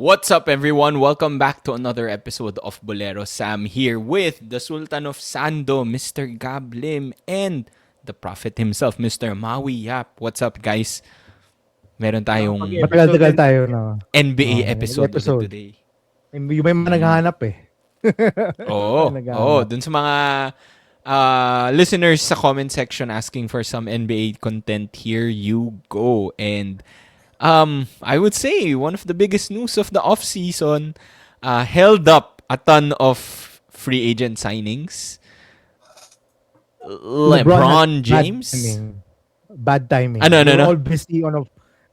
What's up, everyone? Welcome back to another episode of Boleros. Sam here with the Sultan of Sando, Mr. Gab Lim, and the Prophet himself, Mr. Maui Yap. What's up, guys? Meron tayong Matagal-tagal Nakapag-episode tayo, din. no? NBA May episode ulit episode. today. Yung may mga Mm. naghahanap eh. May naghahanap. Dun sa mga listeners sa comment section asking for some NBA content, here you go. And I would say one of the biggest news of the offseason held up a ton of free agent signings. LeBron LeBron had James? Bad timing. Ano? We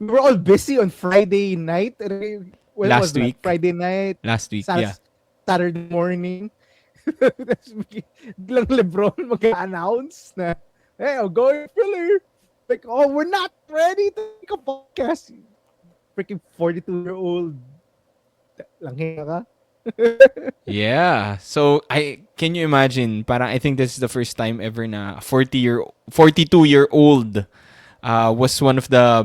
were all busy on Friday night. When Last was that? week. Friday night, Last week, yeah. Saturday morning. Tapos biglang LeBron mag-announce na, hey, I'm going to Philly. Like, oh, we're not ready to make a podcast. Freaking 42-year-old. Langhi ka? Yeah. So can you imagine? Parang I think this is the first time ever na 42-year-old was one of the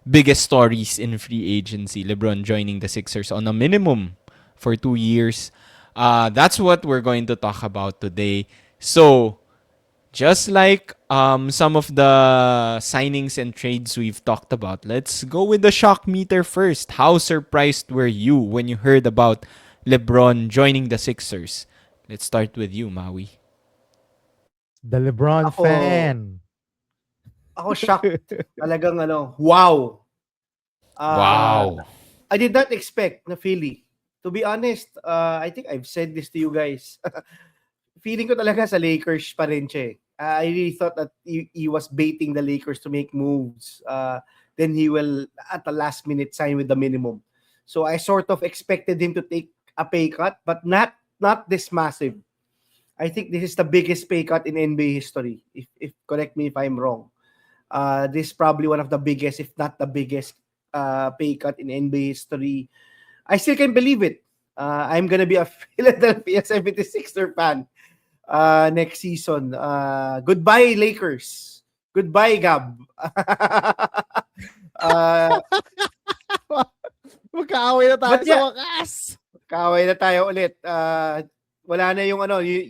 biggest stories in free agency. LeBron joining the Sixers on a minimum for 2 years. That's what we're going to talk about today. So, just like some of the signings and trades we've talked about, let's go with the shock meter first. How surprised were you when you heard about LeBron joining the Sixers? Let's start with you, Maui. The LeBron Ako- fan. Ako shocked. Talagang wow. Wow. I did not expect na Philly. To be honest, I think I've said this to you guys. Feeling ko talaga sa Lakers pa rin siya. I really thought that he was baiting the Lakers to make moves. Then he will, at the last minute, sign with the minimum. So I sort of expected him to take a pay cut, but not this massive. I think this is the biggest pay cut in NBA history. If correct me if I'm wrong. This is probably one of the biggest, if not the biggest, pay cut in NBA history. I still can't believe it. I'm gonna be a Philadelphia 76er fan next season. Goodbye, Lakers. Goodbye, Gab. Magkaaway na tayo But yeah. sa wakas. Kaaway na tayo ulit. Wala na yung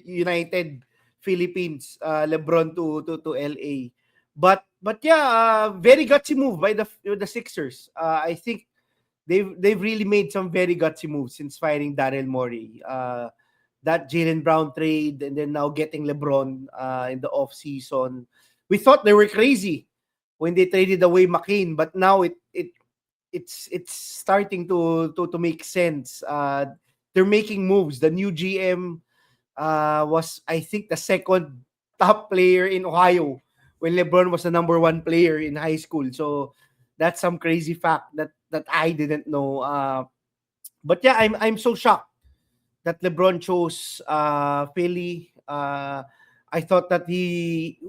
United Philippines, Lebron to LA. But yeah, very gutsy move by the Sixers. I think they've really made some very gutsy moves since firing Daryl Morey. That Jaylen Brown trade, and then now getting LeBron in the off season. We thought they were crazy when they traded away McCain, but now it's starting to make sense. They're making moves. The new GM was, I think, the second top player in Ohio when LeBron was the number one player in high school. So that's some crazy fact that I didn't know. But yeah, I'm so shocked that LeBron chose Philly. I thought that he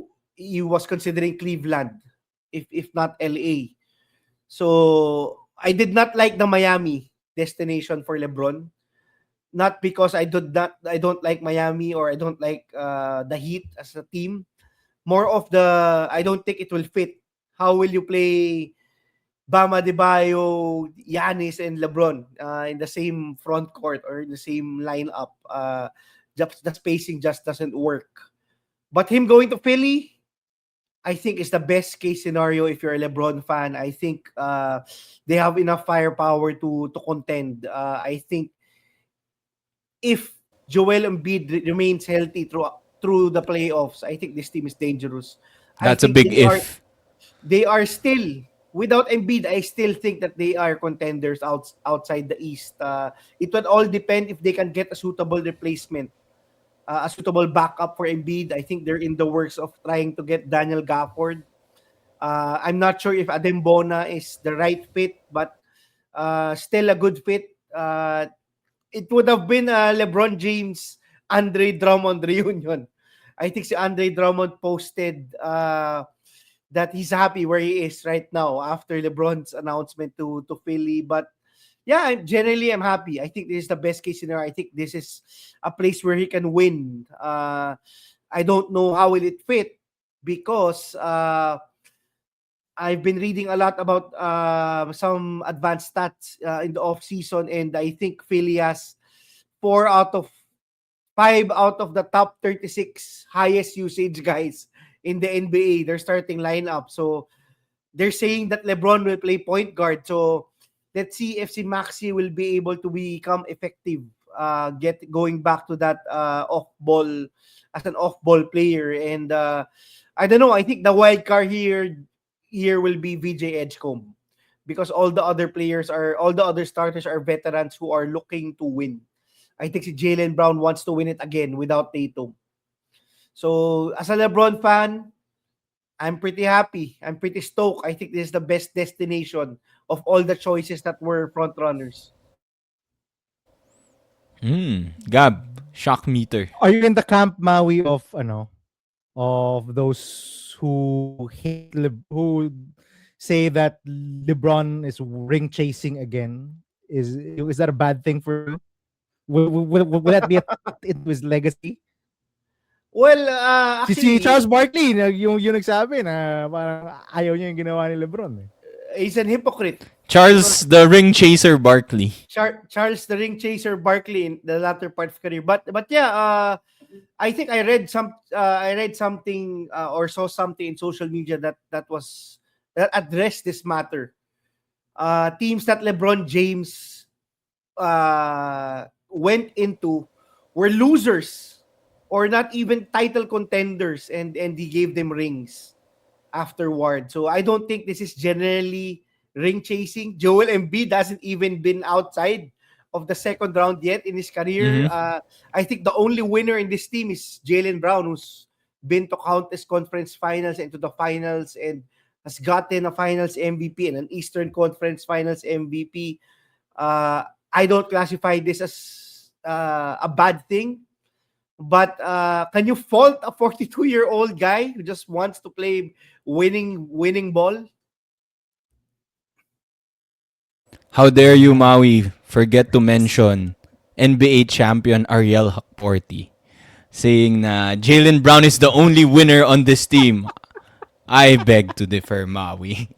was considering Cleveland, if not LA. So I did not like the Miami destination for LeBron. Not because I don't like Miami or I don't like the Heat as a team. More of I don't think it will fit. How will you play Bam Adebayo, Giannis, and LeBron in the same front court or in the same lineup? The spacing just doesn't work. But him going to Philly, I think is the best case scenario if you're a LeBron fan. I think they have enough firepower to contend. I think if Joel Embiid remains healthy through the playoffs, I think this team is dangerous. That's a big if. They are still, without Embiid, I still think that they are contenders outside the East. It would all depend if they can get a suitable replacement, a suitable backup for Embiid. I think they're in the works of trying to get Daniel Gafford. I'm not sure if Adembona is the right fit, but still a good fit. It would have been LeBron James, Andre Drummond reunion. I think si Andre Drummond posted that he's happy where he is right now after LeBron's announcement to Philly. But yeah, I'm happy. I think this is the best case scenario. I think this is a place where he can win. I don't know how will it fit because I've been reading a lot about some advanced stats in the off season, and I think Philly has 4 out of 5 out of the top 36 highest usage guys in the NBA. Their starting lineup. So they're saying that LeBron will play point guard. So let's see if si Maxi will be able to become effective. Get going back to that off ball as an off ball player. And I don't know. I think the wild card here will be VJ Edgecombe, because all the other starters are veterans who are looking to win. I think si Jalen Brown wants to win it again without Tatum. So as a LeBron fan, I'm pretty happy. I'm pretty stoked. I think this is the best destination of all the choices that were front runners. Gab, shock meter. Are you in the camp, Maui, of those who who say that LeBron is ring chasing again? Is that a bad thing for you? Will that be a threat into his legacy? Well, Si actually, Charles Barkley, yung nagsabi na parang ayaw niya yung ginawa ni LeBron. Eh. he's an hypocrite Charles because the ring chaser Barkley. Charles the Ring Chaser Barkley in the latter part of career. But yeah, I think I read something or saw something in social media that addressed this matter. Teams that LeBron James went into were losers or not even title contenders, and he gave them rings afterward. So I don't think this is generally ring chasing. Joel Embiid hasn't even been outside of the second round yet in his career. Mm-hmm. I think the only winner in this team is Jalen Brown, who's been to countless conference finals and to the finals, and has gotten a finals MVP and an Eastern Conference Finals MVP. I don't classify this as a bad thing. But can you fault a 42-year-old guy who just wants to play winning ball? How dare you, Maui, forget to mention NBA champion Ariel Hakporti saying na Jalen Brown is the only winner on this team. I beg to differ, Maui.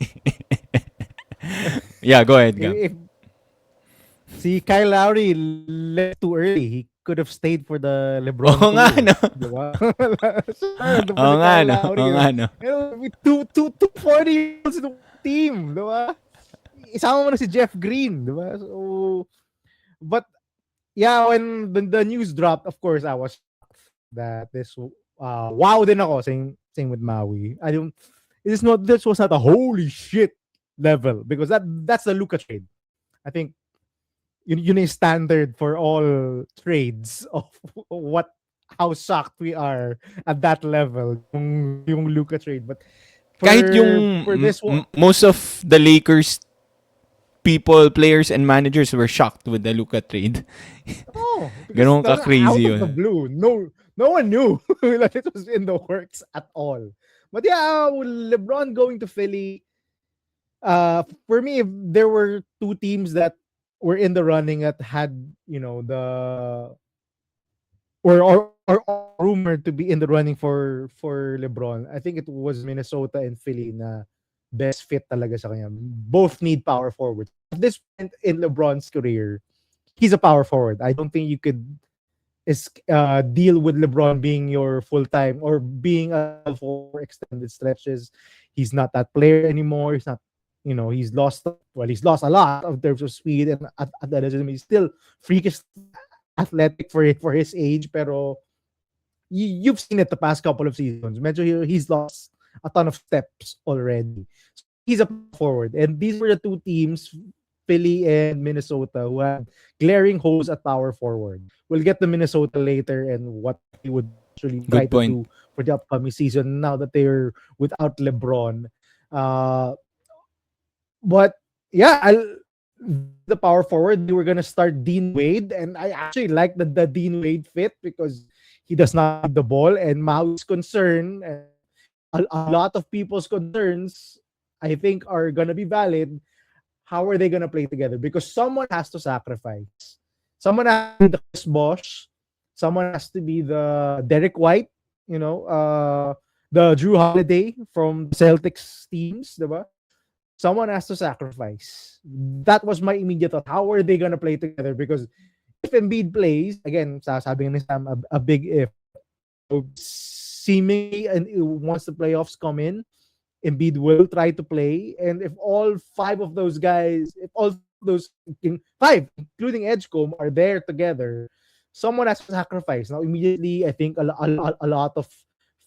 Yeah, go ahead, Gab. If si Kyle Lowry left too early, he could have stayed for the LeBron Oo nga, tour. no? Diba? Nandun pa Oo si nga, Kyle no? Lowry. Oo nga, no? With two 40-year-olds in one team. Diba? Isama mo na si Jeff Green. Diba? So, but yeah, when the news dropped, of course, I was shocked that wow din ako. Same with Maui. This was not a holy shit level, because that's the Luka trade. I think yun is standard for all trades of what how shocked we are at that level yung Luka trade. But Kahit yung for this one, most of the Lakers people, players, and managers were shocked with the Luka trade. oh, because Ganun out ka-crazy of the yun. blue, no one knew that it was in the works at all. But yeah, LeBron going to Philly. For me, if there were two teams that were in the running that had, the or all rumored to be in the running for LeBron, I think it was Minnesota and Philly na best fit talaga sa kanya. Both need power forwards. At this point in LeBron's career, he's a power forward. I don't think you could deal with LeBron being your full time or being a small forward for extended stretches. He's not that player anymore. He's not, he's lost a lot in terms of speed and athleticism. He's still freakish athletic for his age, pero you've seen it the past couple of seasons. Medyo he's lost a ton of steps already. So he's a forward, and these were the two teams, Philly and Minnesota, who had glaring holes at power forward. We'll get to Minnesota later and what they would actually try Good to point. do for the upcoming season now that they're without LeBron. But yeah, the power forward, they were gonna start Dean Wade, and I actually like the Dean Wade fit because he does not need the ball. And Maui's concern, and a lot of people's concerns, I think, are gonna be valid. How are they gonna play together? Because someone has to sacrifice. Someone has to be the Chris Bosh. Someone has to be the Derek White. You know, the Drew Holiday from the Celtics teams, diba? Someone has to sacrifice. That was my immediate thought. How are they gonna play together? Because if Embiid plays, again, sabi ni Sam, a big if, seemingly, and once the playoffs come in, Embiid will try to play. And if all five of those guys, if all those five, including Edgecombe, are there together, someone has to sacrifice. Now, immediately, I think a lot of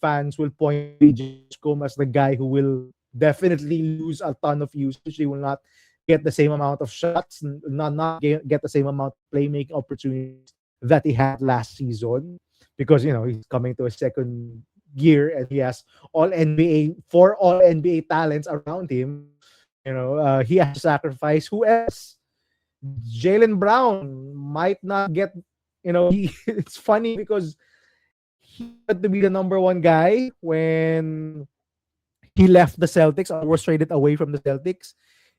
fans will point to PJ Edgecombe as the guy who will definitely lose a ton of usage. He will not get the same amount of shots, not get the same amount of playmaking opportunities that he had last season, because he's coming to a second year and he has all NBA talents around him. He has to sacrifice. Who else? Jalen Brown might not get. It's funny because he wanted to be the number one guy when he left the Celtics or was traded away from the Celtics.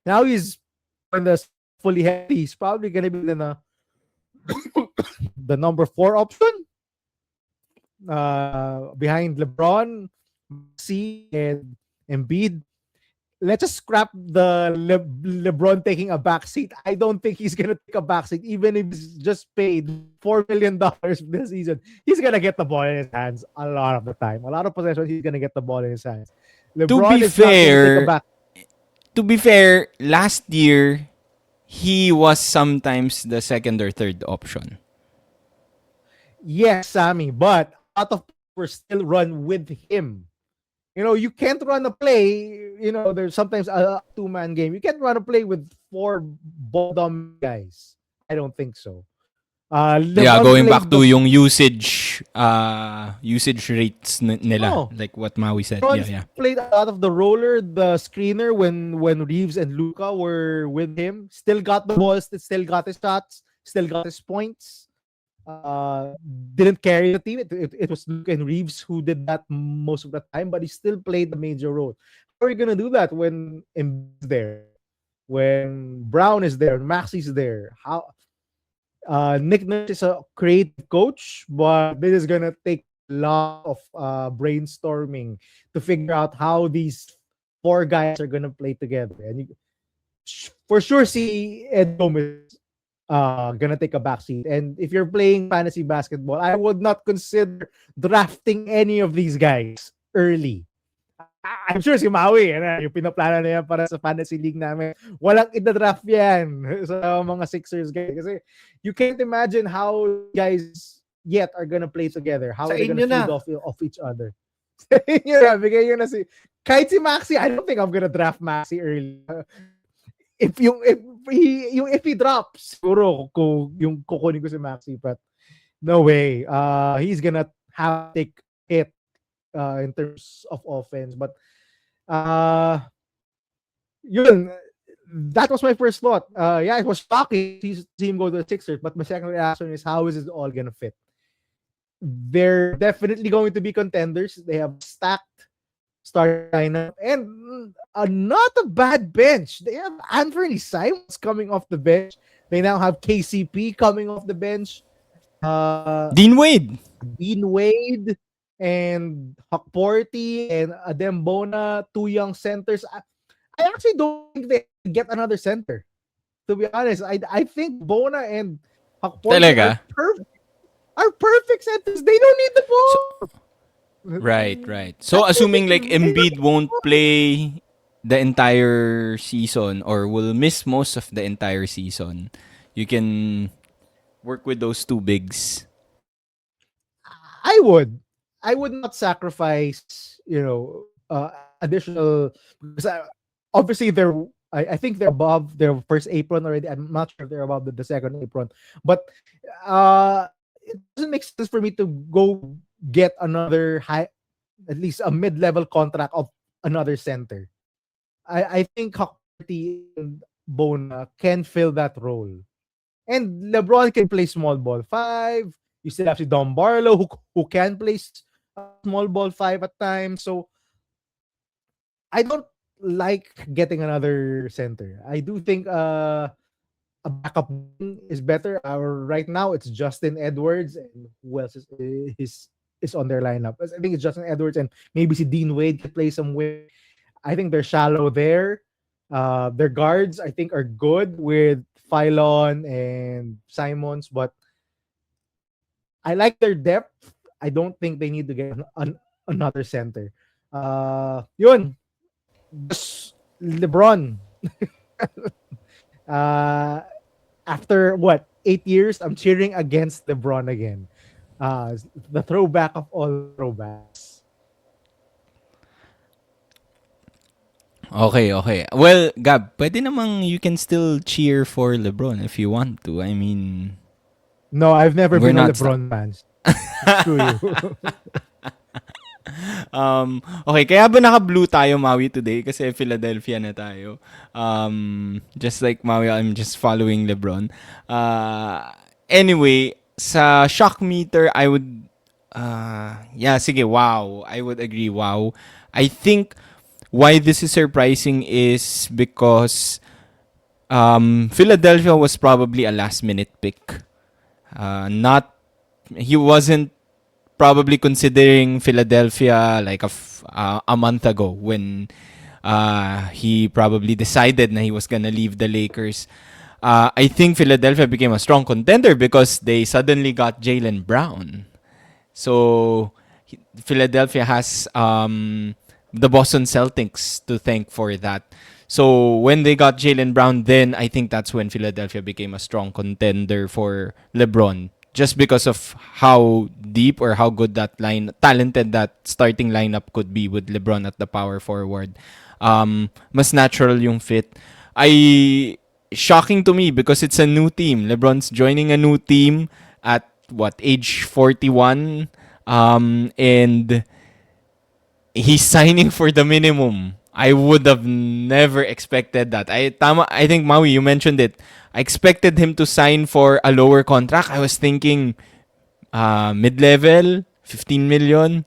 Now he's when the fully healthy. He's probably gonna be the number four option behind LeBron, Maxey, and Embiid. Let's just scrap the LeBron taking a backseat. I don't think he's gonna take a backseat, even if he's just paid $4 million this season. He's gonna get the ball in his hands a lot of the time. A lot of possessions, he's gonna get the ball in his hands. To LeBron be is not gonna take a fair, back. last year he was sometimes the second or third option. Yes, Sammy, but a lot of people still run with him. You can't run a play. There's sometimes a two-man game. You can't run a play with four ball dominant guys. I don't think so. Yeah, LeBron going played back to the yung usage rates nila, no. like what Maui said. Yeah, LeBron yeah. played a lot of the roller, the screener when Reeves and Luca were with him. Still got the balls. Still got his shots. Still got his points. Didn't carry the team. It was Luke and Reeves who did that most of the time, but he still played a major role. How are you gonna do that when Embiid's there, when Brown is there, Maxey's there? How Nick Nurse is a creative coach, but this is gonna take a lot of brainstorming to figure out how these four guys are gonna play together. And for sure, see Ed Gomez gonna take a backseat. And if you're playing fantasy basketball, I would not consider drafting any of these guys early. I'm sure si Maui, yung pinaplano na yan para sa fantasy league namin, walang ida-draft yan sa mga Sixers guys. Kasi you can't imagine how guys yet are gonna play together. How Sa are they inyo gonna na. feed off each other. Bigay nyo na kahit si Maxi, I don't think I'm gonna draft Maxi early. If he drops, siguro yung kukunin ko si Maxi, but no way. He's gonna have to take it in terms of offense. But yun, that was my first thought. Yeah, it was shocking to see him go to the Sixers, but my second reaction is, how is it all gonna fit? They're definitely going to be contenders. They have stacked starting lineup and not a bad bench. They have Anthony Simons coming off the bench. They now have KCP coming off the bench. Dean Wade. Dean Wade and Hukporti and Adem Bona, two young centers. I actually don't think they get another center. To be honest, I think Bona and Hukporti Talaga? are perfect centers. They don't need the ball. Right. So assuming like Embiid won't play the entire season or will miss most of the entire season, you can work with those two bigs. I would not sacrifice, additional, because obviously I think they're above their first apron already. I'm not sure if they're above the second apron, but it doesn't make sense for me to go get another high, at least a mid-level contract of another center. I think Hukporti and Bona can fill that role. And LeBron can play small ball five. You still have si Don Barlow who can play small ball five at times. So I don't like getting another center. I do think a backup is better. Right now it's Justin Edwards, and who else is is on their lineup. I think it's Justin Edwards and maybe si Dean Wade can play some wing. I think they're shallow there. Their guards, I think, are good with Phylon and Simons, but I like their depth. I don't think they need to get another center. Yun. Just LeBron. uh, After what 8 years, I'm cheering against LeBron again. The throwback of all throwbacks. Okay, okay. Well, Gab, pwede namang you can still cheer for LeBron if you want to. I mean, No, I've never we're been a not stuck. LeBron fan. Screw you. Okay, kaya ba naka-blue tayo, Maui, today? Kasi Philadelphia na tayo. Just like Maui, I'm just following LeBron. Anyway, sa shock meter, I would... yeah, sige, wow. I would agree, wow. I think why this is surprising is because Philadelphia was probably a last-minute pick. Not... He wasn't probably considering Philadelphia like a month ago when he probably decided na he was gonna leave the Lakers. I think Philadelphia became a strong contender because they suddenly got Jaylen Brown. So Philadelphia has the Boston Celtics to thank for that. So when they got Jaylen Brown, then I think that's when Philadelphia became a strong contender for LeBron. Just because of how deep or how good talented that starting lineup could be with LeBron at the power forward. Mas natural yung fit. Shocking to me because it's a new team. LeBron's joining a new team at age 41, and he's signing for the minimum. I would have never expected that. I think Maui, you mentioned it. I expected him to sign for a lower contract. I was thinking mid-level, 15 million,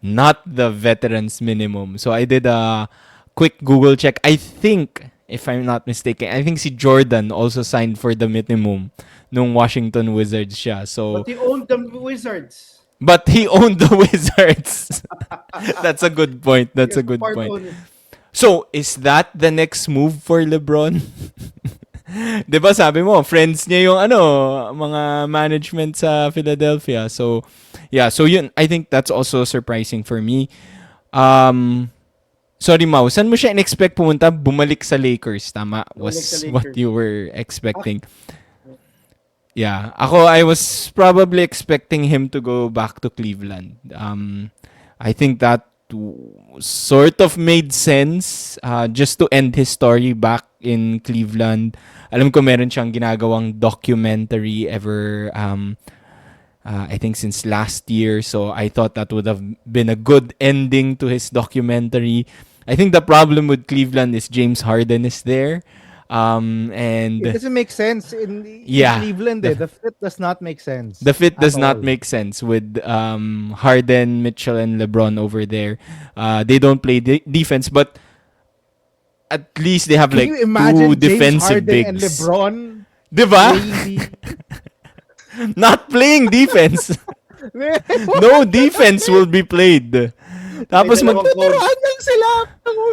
not the veterans minimum. So I did a quick Google check. I think, if I'm not mistaken, I think si Jordan also signed for the minimum nung Washington Wizards siya. So But he owned the Wizards. but he owned the Wizards. That's a good point. That's a good Part point. owner. So, is that the next move for LeBron? 'Di ba sabi mo, friends niya yung mga management sa Philadelphia. So, yeah, so yun, I think that's also surprising for me. Sorry Mau, saan mo siya in-expect pumunta? Bumalik sa Lakers, tama? Was Bumalik sa what Lakers. you were expecting. Yeah, I was probably expecting him to go back to Cleveland. I think that sort of made sense just to end his story back in Cleveland. Alam ko meron siyang ginagawang documentary I think since last year, so I thought that would have been a good ending to his documentary. I think the problem with Cleveland is James Harden is there. And It doesn't make sense in Yeah. Cleveland. The fit does not make sense. the fit does at not all. make sense with Harden, Mitchell, and LeBron over there. They don't play defense, but at least they have Can like you imagine two defensive James Harden bigs. and LeBron Diba? playing Not playing defense. No defense will be played. Tapos May dalawang coach. Tuturuan lang sila.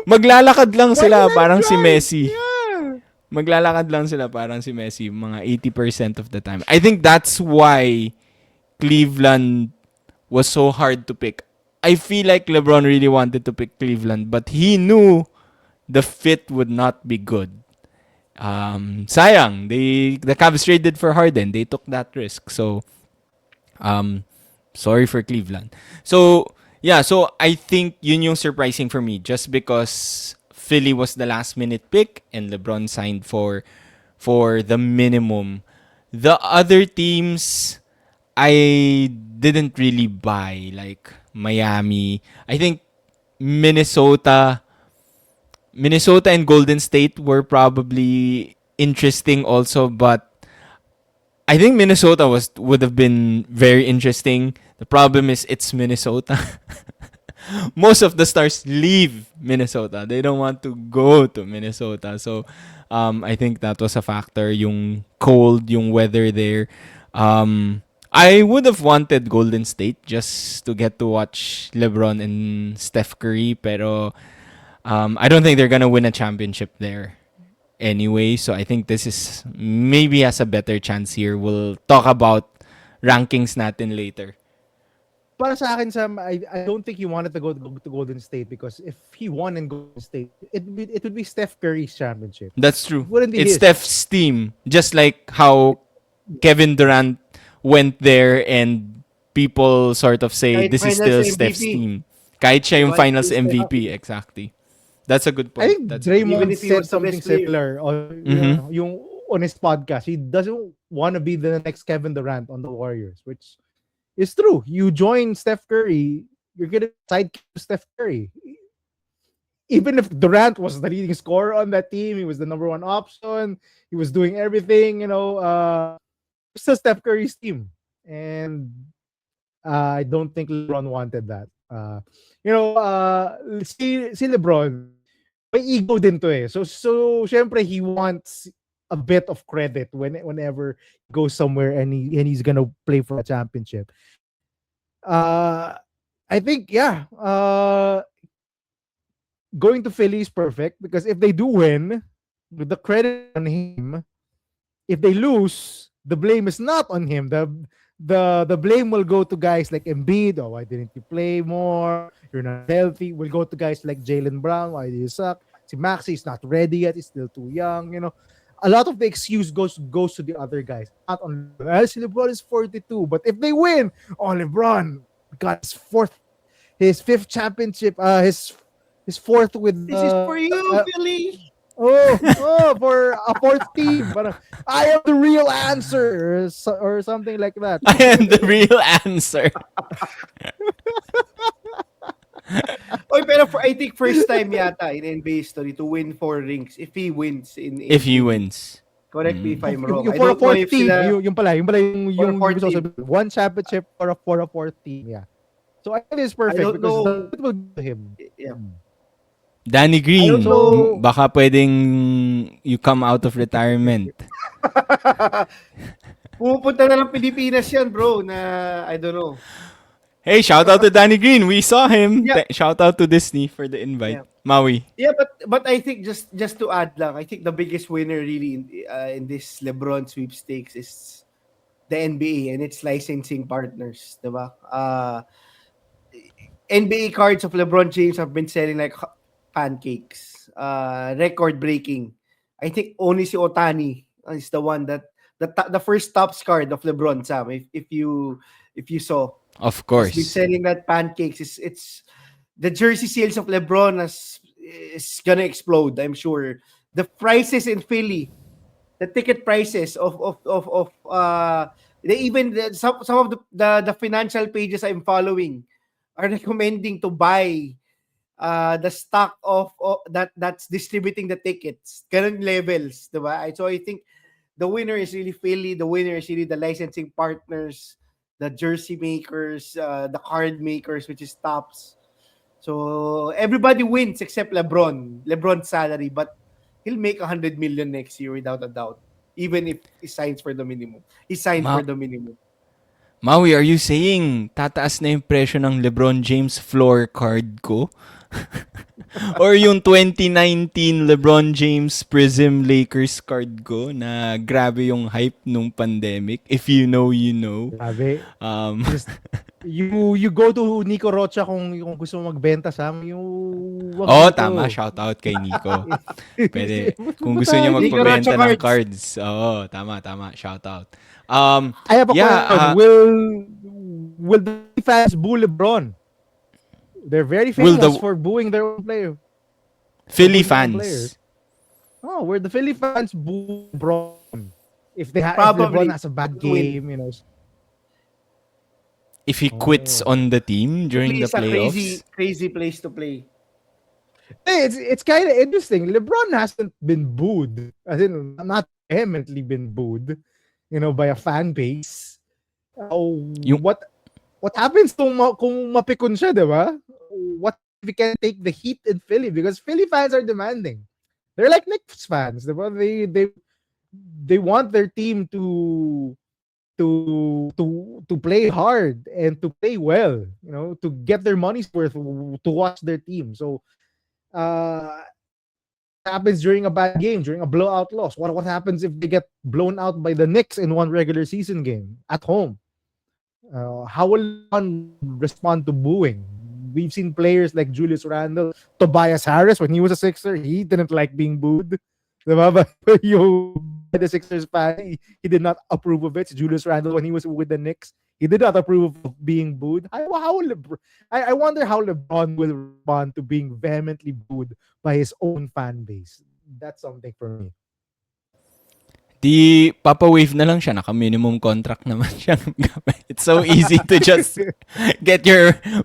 maglalakad lang sila parang si Drive. Messi. Yeah. Maglalakad lang sila parang si Messi mga 80% of the time. I think that's why Cleveland was so hard to pick. I feel like LeBron really wanted to pick Cleveland, but he knew the fit would not be good. Sayang, the Cavs traded for Harden. They took that risk. So, sorry for Cleveland. So, yeah, so I think yun yung surprising for me just because Philly was the last minute pick and LeBron signed for the minimum. The other teams I didn't really buy, like Miami. I think Minnesota and Golden State were probably interesting also, but I think Minnesota would have been very interesting. The problem is it's Minnesota. Most of the stars leave Minnesota. They don't want to go to Minnesota. So I think that was a factor. Yung cold, yung weather there. I would have wanted Golden State just to get to watch LeBron and Steph Curry, pero I don't think they're gonna win a championship there anyway. So I think this is maybe has a better chance here. We'll talk about rankings natin later. Para sa akin, Sam, I don't think he wanted to go to Golden State because if he won in Golden State, it would be Steph Curry's championship. That's It true. wouldn't be It's his. Steph's team, just like how Kevin Durant went there and people sort of say Kahit this is finals still Steph's MVP. team. Kahit siya yung Kahit finals si Steph, MVP, exactly. That's a good I point. think That's a good point. even Draymond if he said was the something best player. similar on Mhm. yung on his podcast. He doesn't want to be the next Kevin Durant on the Warriors, which is true. You join Steph Curry, you're gonna sidekick Steph Curry. Even if Durant was the leading scorer on that team, he was the number one option. He was doing everything. It's still Steph Curry's team, and I don't think LeBron wanted that. Si LeBron, may ego din to eh. So syempre he wants a bit of credit whenever he goes somewhere and he's gonna play for a championship. Uh, I think yeah. Going to Philly is perfect because if they do win, the credit on him. If they lose, the blame is not on him. The blame will go to guys like Embiid. Oh, why didn't you play more? You're not healthy. Will go to guys like Jalen Brown. Why do you suck? Si Maxi is not ready yet. He's still too young. A lot of the excuse goes to the other guys. Not on LeBron. Si LeBron is 42, but if they win, oh LeBron got his fifth championship. His fourth with This is for you, Philly. for a fourth team. Parang, I am the real answer or something like that. I am the real answer. Oy, pero I think first time yata in NBA history to win 4 rings if he wins in If he Philly. wins. Correct me if I'm wrong. Yung I for a don't know fourth if team, sila yung pala, for a yung fourth gusto ko team. sabihin. One championship for a fourth team, yeah. So I think it's I perfect don't because know. it will go to him. Yeah. Danny I Green, don't know. baka pwedeng you come out of retirement. Pumupunta na ng Pilipinas yan, bro, na I don't know. Hey, shout out to Danny Green. We saw him. Yeah. Shout out to Disney for the invite. Yeah. Maui. Yeah, but I think just to add lang, I think the biggest winner really in this LeBron sweepstakes is the NBA and its licensing partners, diba? NBA cards of LeBron James have been selling like pancakes. Record breaking. I think only si Otani is the one that the first tops card of LeBron, Sam. If you saw, Of has been course. selling that pancakes. It's the jersey sales of LeBron is gonna explode. I'm sure. The prices in Philly, the ticket prices they even some of the financial pages I'm following are recommending to buy the stock of that's distributing the tickets. Ganun levels, diba? So I think the winner is really Philly. The winner is really the licensing partners, the jersey makers, the card makers, which is Tops. So everybody wins except LeBron. LeBron's salary, but he'll make 100 million next year without a doubt. Even if he signs for the minimum. He signed for Ma- the minimum. Maui, are you saying tataas na yung presyo ng LeBron James floor card ko? Or yung 2019 LeBron James Prism Lakers card ko na grabe yung hype nung pandemic? If you know, you know. Grabe. Um, Just, you go to Nico Rocha kung gusto mo magbenta, Sam. Wag oh, dito. tama. Shout out kay Nico. Pwede. Kung gusto Puta, niya Nico magpabenta Rocha ng cards. cards. Oo, tama. Shout out. I have a question. Will the fans boo LeBron? They're very Will famous the for booing their own player. Philly booing their own players. fans, Oh, where the Philly fans boo LeBron if Probably. LeBron has a bad Win. game, if he quits Oh. on the team during Philly the is a playoffs, crazy place to play. Hey, it's kind of interesting. LeBron hasn't been booed, as in not vehemently been booed, by a fan base. Yung- What happens kung mapikon siya, di ba? What if we can take the heat in Philly? Because Philly fans are demanding. They're like Knicks fans, di ba? They want their team to to play hard and to play well, to get their money's worth to watch their team. So uh happens during a bad game, during a blowout loss? What happens if they get blown out by the Knicks in one regular season game at home? How will LeBron respond to booing? We've seen players like Julius Randle, Tobias Harris, when he was a Sixer, he didn't like being booed. Diba? But you, the Sixers fan, he did not approve of it. Julius Randle, when he was with the Knicks, he did not approve of being booed. I wonder how LeBron will respond to being vehemently booed by his own fan base. That's something for me. Di papa-wave na lang siya. Naka-minimum contract naman siya. It's so easy to just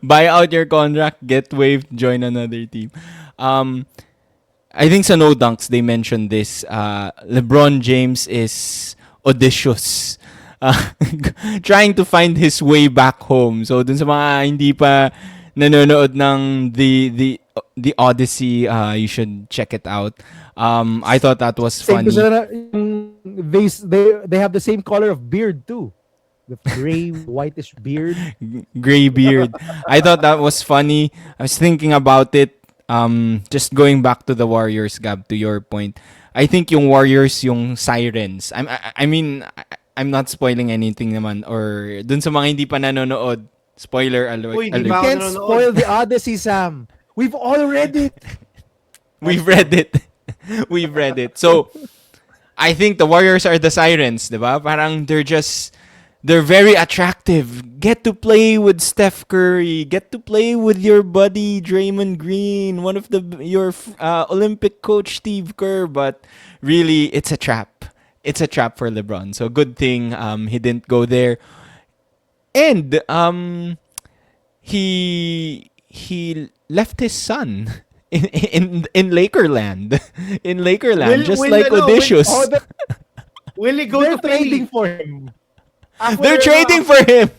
buy out your contract, get waived, join another team. I think sa No Dunks, they mentioned this. LeBron James is audacious. Trying to find his way back home. So dun sa mga hindi pa nanonood ng the Odyssey, you should check it out. I thought that was funny. They have the same color of beard too. The gray whitish beard. Gray beard. I thought that was funny. I was thinking about it. Just going back to the Warriors, Gab, to your point. I think yung Warriors, yung sirens. I'm not spoiling anything naman, or dun sa mga hindi pa nanonood. Spoiler alert. Uy, You can't spoil the Odyssey, Sam. We've all read it. We've read it. We've read it. So, I think the Warriors are the sirens, diba? Parang they're very attractive. Get to play with Steph Curry. Get to play with your buddy Draymond Green, one of your Olympic coach Steve Kerr. But really, it's a trap. It's a trap for LeBron. So good thing he didn't go there. And he left his son in Lakerland. In Lakerland, Odysseus. Will he go They're to Philly? trading for him. They're trading for him.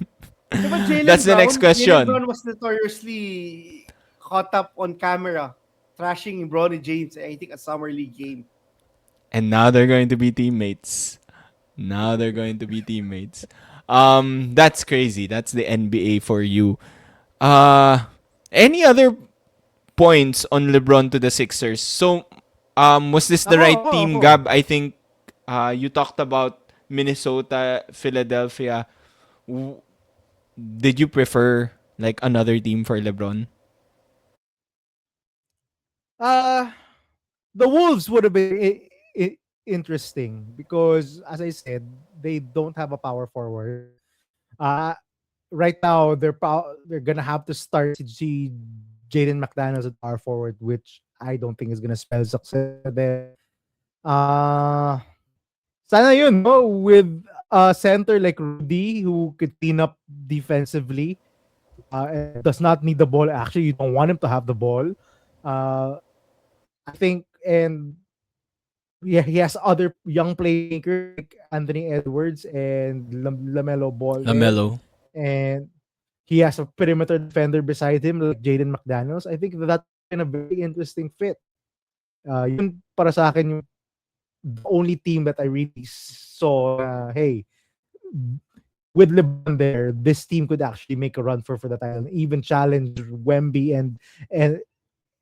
Diba Jaylen That's the next question. Jaylen Brown was notoriously caught up on camera trashing Bronny James, I think, a summer league game. And now they're going to be teammates. That's crazy. That's the NBA for you. Any other points on LeBron to the Sixers? So, was this the right team, Gab? I think you talked about Minnesota, Philadelphia. Did you prefer like another team for LeBron? The Wolves would have been interesting because, as I said, they don't have a power forward. Right now, they're gonna have to start to see Jaden McDaniels at power forward, which I don't think is gonna spell success there. Sana yun, no? With a center like Rudy who could clean up defensively and does not need the ball. Actually, you don't want him to have the ball. I think, and yeah, he has other young playmakers like Anthony Edwards and LaMelo Ball. LaMelo. And he has a perimeter defender beside him like Jaden McDaniels. I think that's been a very interesting fit. Yun para sa akin yung the only team that I really saw, hey, with LeBron there, this team could actually make a run for the title, and even challenge Wemby and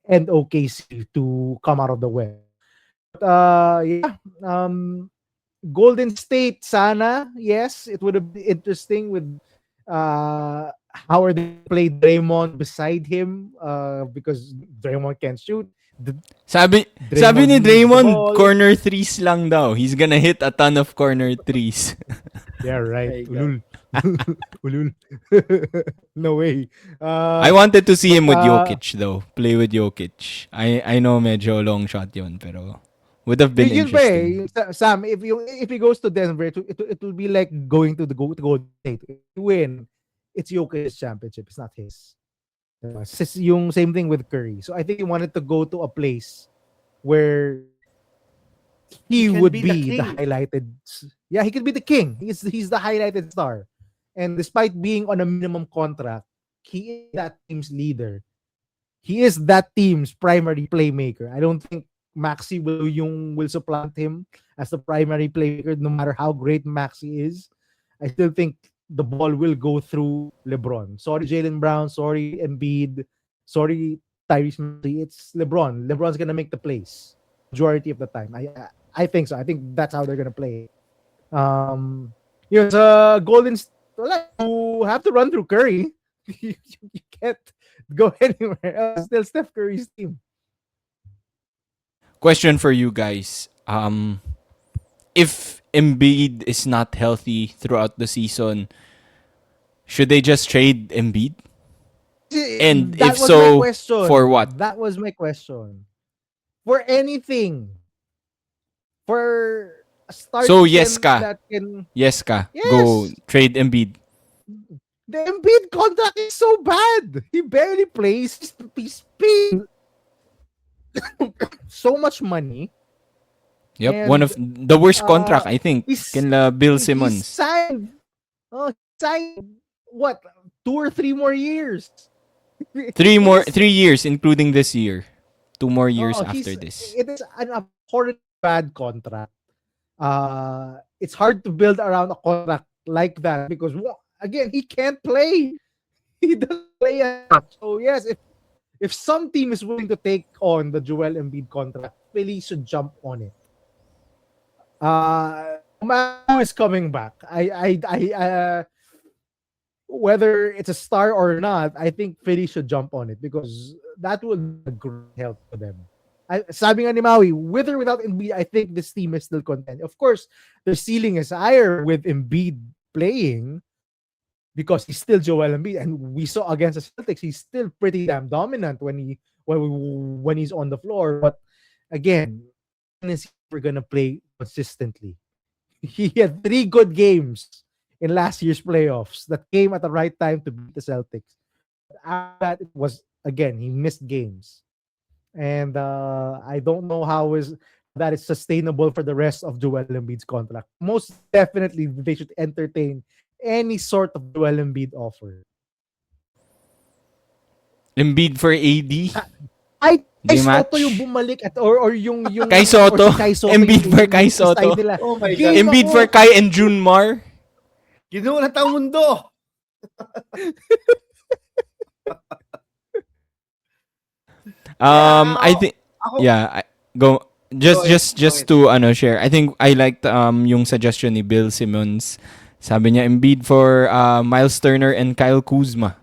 OKC to come out of the West. But Golden State, sana, yes, it would have been interesting with how are they play Draymond beside him because Draymond can't shoot. Sabi ni Draymond, corner threes lang daw. He's gonna hit a ton of corner threes. Yeah, right. Ulul. Ulul. No way. I wanted to see him with Jokic though. Play with Jokic. I know medyo long shot yun, pero would have been interesting. Sam, if he goes to Denver, it will be like going to Golden State. If you win, it's Jokic's championship. It's not his. Yung same thing with Curry. So I think he wanted to go to a place where he would be the highlighted. Yeah, he could be the king. He's the highlighted star. And despite being on a minimum contract, he is that team's leader. He is that team's primary playmaker. I don't think Maxi will supplant him as the primary playmaker, no matter how great Maxi is. I still think the ball will go through LeBron. Sorry, Jalen Brown. Sorry, Embiid. Sorry, Tyrese Maxey. It's LeBron. LeBron's gonna make the plays majority of the time. I think so. I think that's how they're gonna play. It's a Well, you have to run through Curry. You can't go anywhere else. It's still Steph Curry's team. Question for you guys. If Embiid is not healthy throughout the season, should they just trade Embiid? And if That was my so, for question. what? That was my question. For anything, for a So starting yes center ka. that can, Yes ka. Go yes, trade Embiid. the Embiid contract is so bad. He barely plays. He's paying so much money, Yep, one and of the worst contract uh, I think. he's Can Bill he's Simmons. signed. He signed what 2 or 3 more years. It is 3 years including this year. 2 more years after he's this. it is an abhorrent bad contract. It's hard to build around a contract like that because again he can't play. He doesn't play as much. So yes, if some team is willing to take on the Joel Embiid contract, Philly should jump on it. No matter who is coming back, whether it's a star or not, I think Philly should jump on it because that will be a great help to them. Sabi nga ni Maui, with or without Embiid, I think this team is still content. Of course, their ceiling is higher with Embiid playing because he's still Joel Embiid, and we saw against the Celtics, he's still pretty damn dominant when he's on the floor. But again, is we're gonna play consistently. He had 3 good games in last year's playoffs that came at the right time to beat the Celtics. After that, it was again he missed games, and I don't know how is that is sustainable for the rest of Joel Embiid's contract. Most definitely, they should entertain any sort of Joel Embiid offer. Embiid for AD. Ay, Kai They Soto yung match. bumalik at or yung Kai or Soto. si Kai Soto Embiid for Kai yung Soto. side nila. Oh my God. Game Embiid for ako. Kai and Junmar. Ginulat ang mundo. Yeah, I think ako, yeah, go go ahead. Go just ahead. to share. I think I liked yung suggestion ni Bill Simmons. Sabi niya Embiid for Miles Turner and Kyle Kuzma.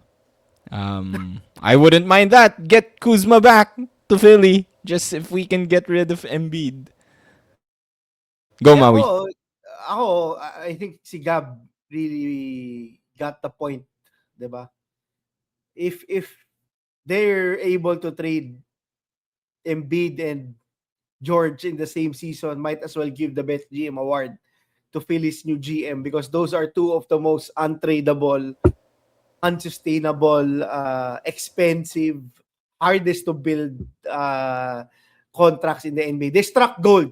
I wouldn't mind that. Get Kuzma back to Philly just if we can get rid of Embiid. Go Yeah, Maui. I think si Gab really got the point, 'di ba? If they're able to trade Embiid and George in the same season, might as well give the best GM award to Philly's new GM because those are two of the most untradeable, unsustainable, expensive, hardest to build contracts in the NBA. They struck gold,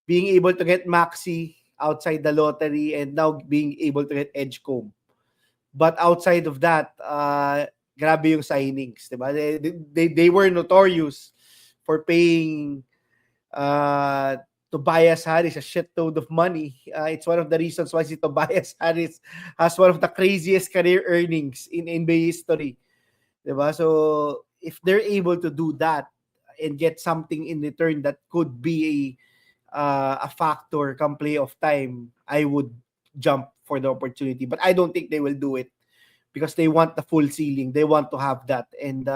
being able to get Maxi outside the lottery and now being able to get Edgecombe. But outside of that, grabe yung signings, diba? They were notorious for paying Tobias Harris a shitload of money. It's one of the reasons why si Tobias Harris has one of the craziest career earnings in NBA history. Diba? So if they're able to do that and get something in return that could be a factor come playoff time, I would jump for the opportunity. But I don't think they will do it because they want the full ceiling. They want to have that. And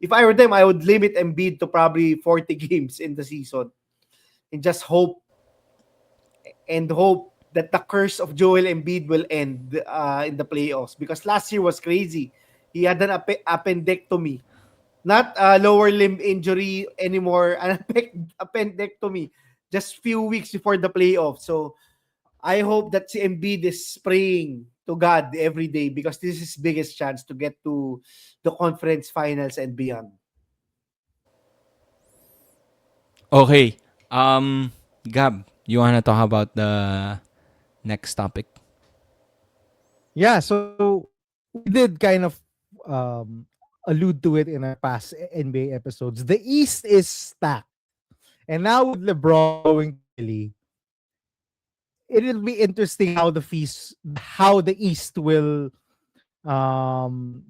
if I were them, I would limit Embiid to probably 40 games in the season and just hope that the curse of Joel Embiid will end in the playoffs because last year was crazy. He had an appendectomy, not a lower limb injury anymore, an appendectomy just few weeks before the playoffs. So I hope that si Embiid is praying to God every day because this is his biggest chance to get to the conference finals and beyond. Okay. Gab, you wanna talk about the next topic? Yeah, so we did kind of um, allude to it in our past NBA episodes. The East is stacked, and now with LeBron going to Philly, it'll be interesting how the East will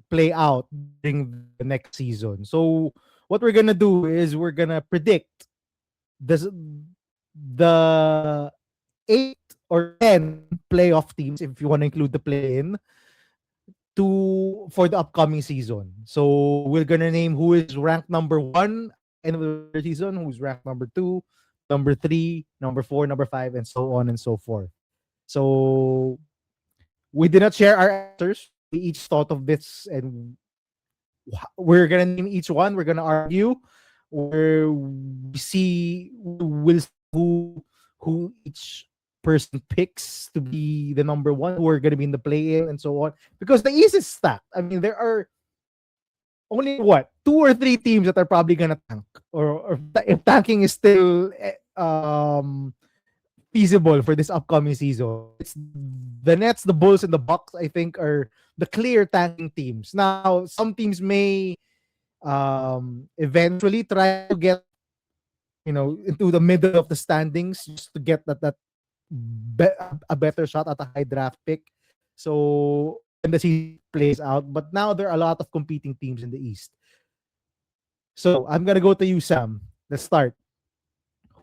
play out during the next season. So what we're gonna do is we're gonna predict the 8 or 10 playoff teams, if you want to include the play-in, to for the upcoming season. So we're gonna name who is ranked number one at the end of the regular season, who's ranked number two, number three, number four, number five, and so on and so forth. So we did not share our answers. We each thought of this, and we're gonna name each one. We're gonna argue. Where we'll see who each person picks to be the number one, who are gonna be in the play-in, and so on. Because the East is stacked. I mean, there are only what 2 or 3 teams that are probably gonna tank, or if tanking is still feasible for this upcoming season. It's the Nets, the Bulls, and the Bucks. I think are the clear tanking teams. Now, some teams may eventually try to get into the middle of the standings just to get a better shot at a high draft pick. So when the season plays out, but now there are a lot of competing teams in the East. So I'm gonna go to you, Sam. Let's start.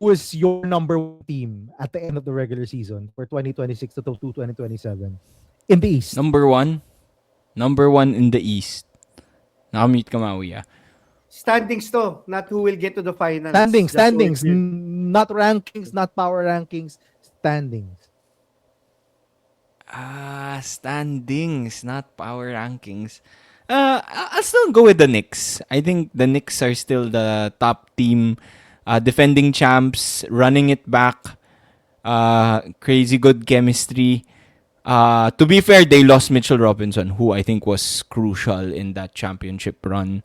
Who is your number one team at the end of the regular season for 2026 to 2027 in the East? Number one in the East. Nakamute ka, Maui, ah. Standings to, not who will get to the finals. Standings, not rankings, not power rankings, standings. Standings, not power rankings. I'll still go with the Knicks. I think the Knicks are still the top team, defending champs, running it back, crazy good chemistry. To be fair, they lost Mitchell Robinson, who I think was crucial in that championship run.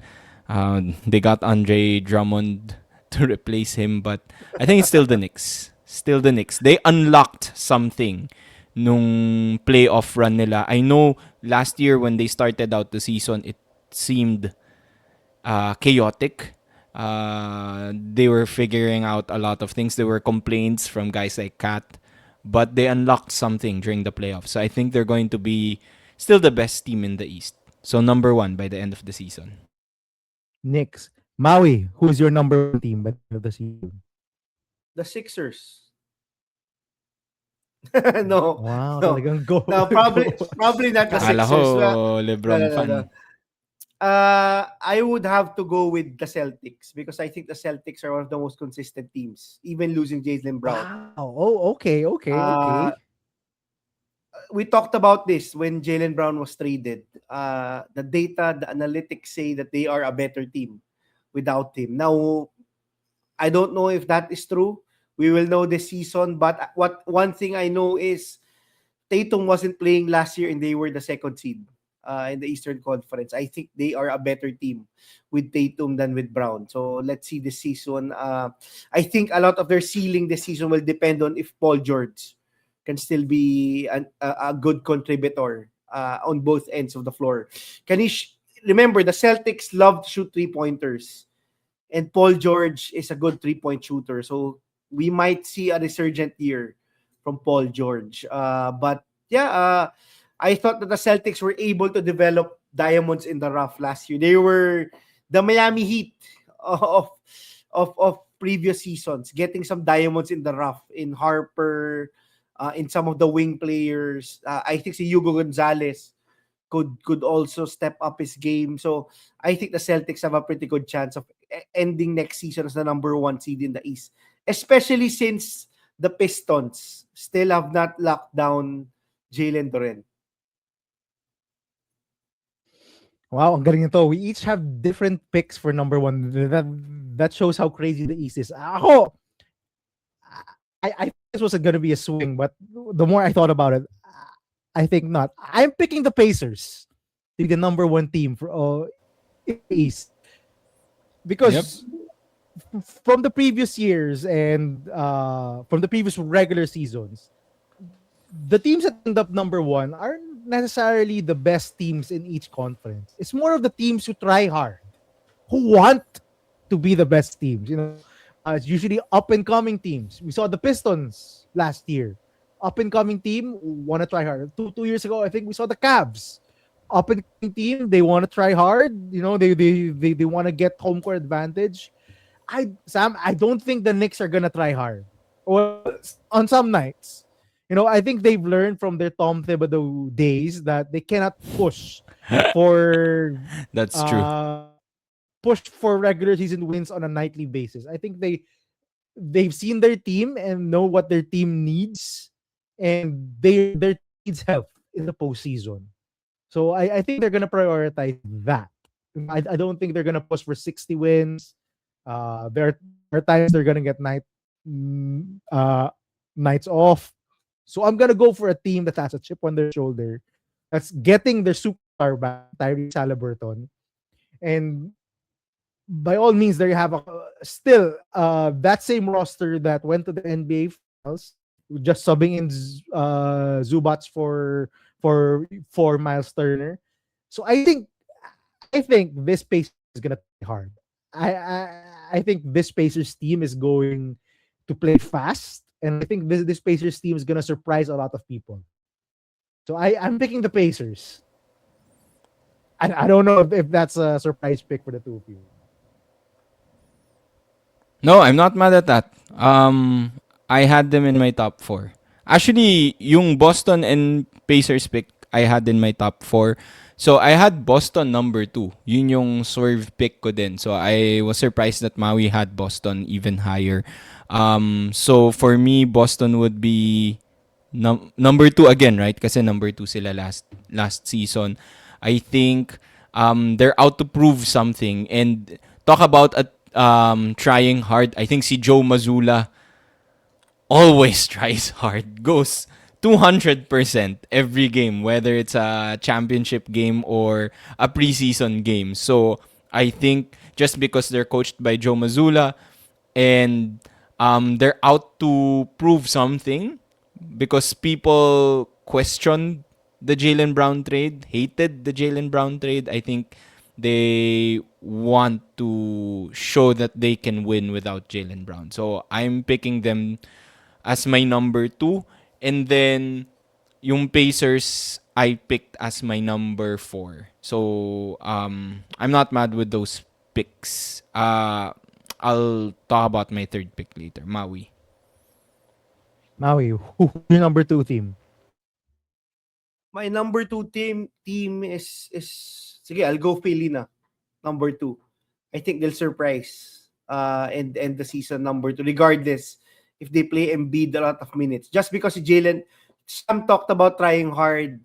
They got Andre Drummond to replace him, but I think it's still the Knicks. Still the Knicks. They unlocked something nung playoff run nila. I know last year when they started out the season, it seemed chaotic. They were figuring out a lot of things. There were complaints from guys like Kat, but they unlocked something during the playoffs. So I think they're going to be still the best team in the East. So number one by the end of the season. Knicks. Maui, who's your number one team by the end of the season? The Sixers. No. Wow, No. talagang go. No, probably not the Akala Sixers. ko Lebron no. fan. I would have to go with the Celtics because I think the Celtics are one of the most consistent teams, even losing Jaylen Brown. Wow. Oh, okay. We talked about this when Jaylen Brown was traded. The data, the analytics say that they are a better team without him. Now, I don't know if that is true. We will know this season. But one thing I know is Tatum wasn't playing last year and they were the second seed in the Eastern Conference. I think they are a better team with Tatum than with Brown. So let's see this season. I think a lot of their ceiling this season will depend on if Paul George can still be a good contributor on both ends of the floor. Can he remember the Celtics love to shoot 3-pointers, and Paul George is a good 3-point shooter. So we might see a resurgent year from Paul George. But yeah, I thought that the Celtics were able to develop diamonds in the rough last year. They were the Miami Heat of previous seasons, getting some diamonds in the rough in Harper, in some of the wing players. I think si Hugo Gonzalez could also step up his game. So I think the Celtics have a pretty good chance of ending next season as the number one seed in the East, especially since the Pistons still have not locked down Jalen Duren. Wow, ang galing nito. We each have different picks for number one. That shows how crazy the East is. Ako, I think this was going to be a swing, but the more I thought about it, I think not. I'm picking the Pacers to be the number one team for in the East because from the previous years and from the previous regular seasons, the teams that end up number one aren't necessarily the best teams in each conference. It's more of the teams who try hard, who want to be the best teams. It's usually up and coming teams. We saw the Pistons last year. up and coming team want to try hard. Two years ago, I think we saw the Cavs. Up and coming team, they want to try hard. They want to get home court advantage. I don't think the Knicks are gonna try hard. Well, on some nights, I think they've learned from their Tom Thibodeau days that they cannot for That's true. uh push for regular season wins on a nightly basis. I think they've seen their team and know what their team needs, and their team needs help in the postseason. So I think they're gonna prioritize that. I don't think they're gonna push for 60 wins. There are times they're gonna get mm, uh nights off. So I'm gonna go for a team that has a chip on their shoulder, that's getting their superstar back, Tyrese Halliburton, and by all means, there you have still that same roster that went to the NBA Finals, just subbing in Zubats for Miles Turner. So I think this Pacers is gonna play hard. I think this Pacers team is going to play fast, and I think this Pacers team is gonna surprise a lot of people. So I'm picking the Pacers. I don't know if that's a surprise pick for the two of you. No, I'm not mad at that. I had them in my top four. Actually, yung Boston and Pacers pick, I had in my top four. So, I had Boston number two. Yun yung swerve pick ko din. So, I was surprised that Maui had Boston even higher. So, for me, Boston would be number two again, right? Kasi number two sila last season. I think they're out to prove something. And talk about trying hard. I think si Joe Mazzulla always tries hard. Goes 200% every game, whether it's a championship game or a preseason game. So I think just because they're coached by Joe Mazzulla and they're out to prove something, because people questioned the Jalen Brown trade, hated the Jalen Brown trade. I think they want to show that they can win without Jalen Brown. So I'm picking them as my number two. And then yung Pacers I picked as my number four. So I'm not mad with those picks. I'll talk about my third pick later. Maui. Maui, who's your number two team? My number two team is sige, I'll go Philly na. Number two. I think they'll surprise and end the season number two, regardless if they play Embiid a lot of minutes. Just because si Jalen, some talked about trying hard.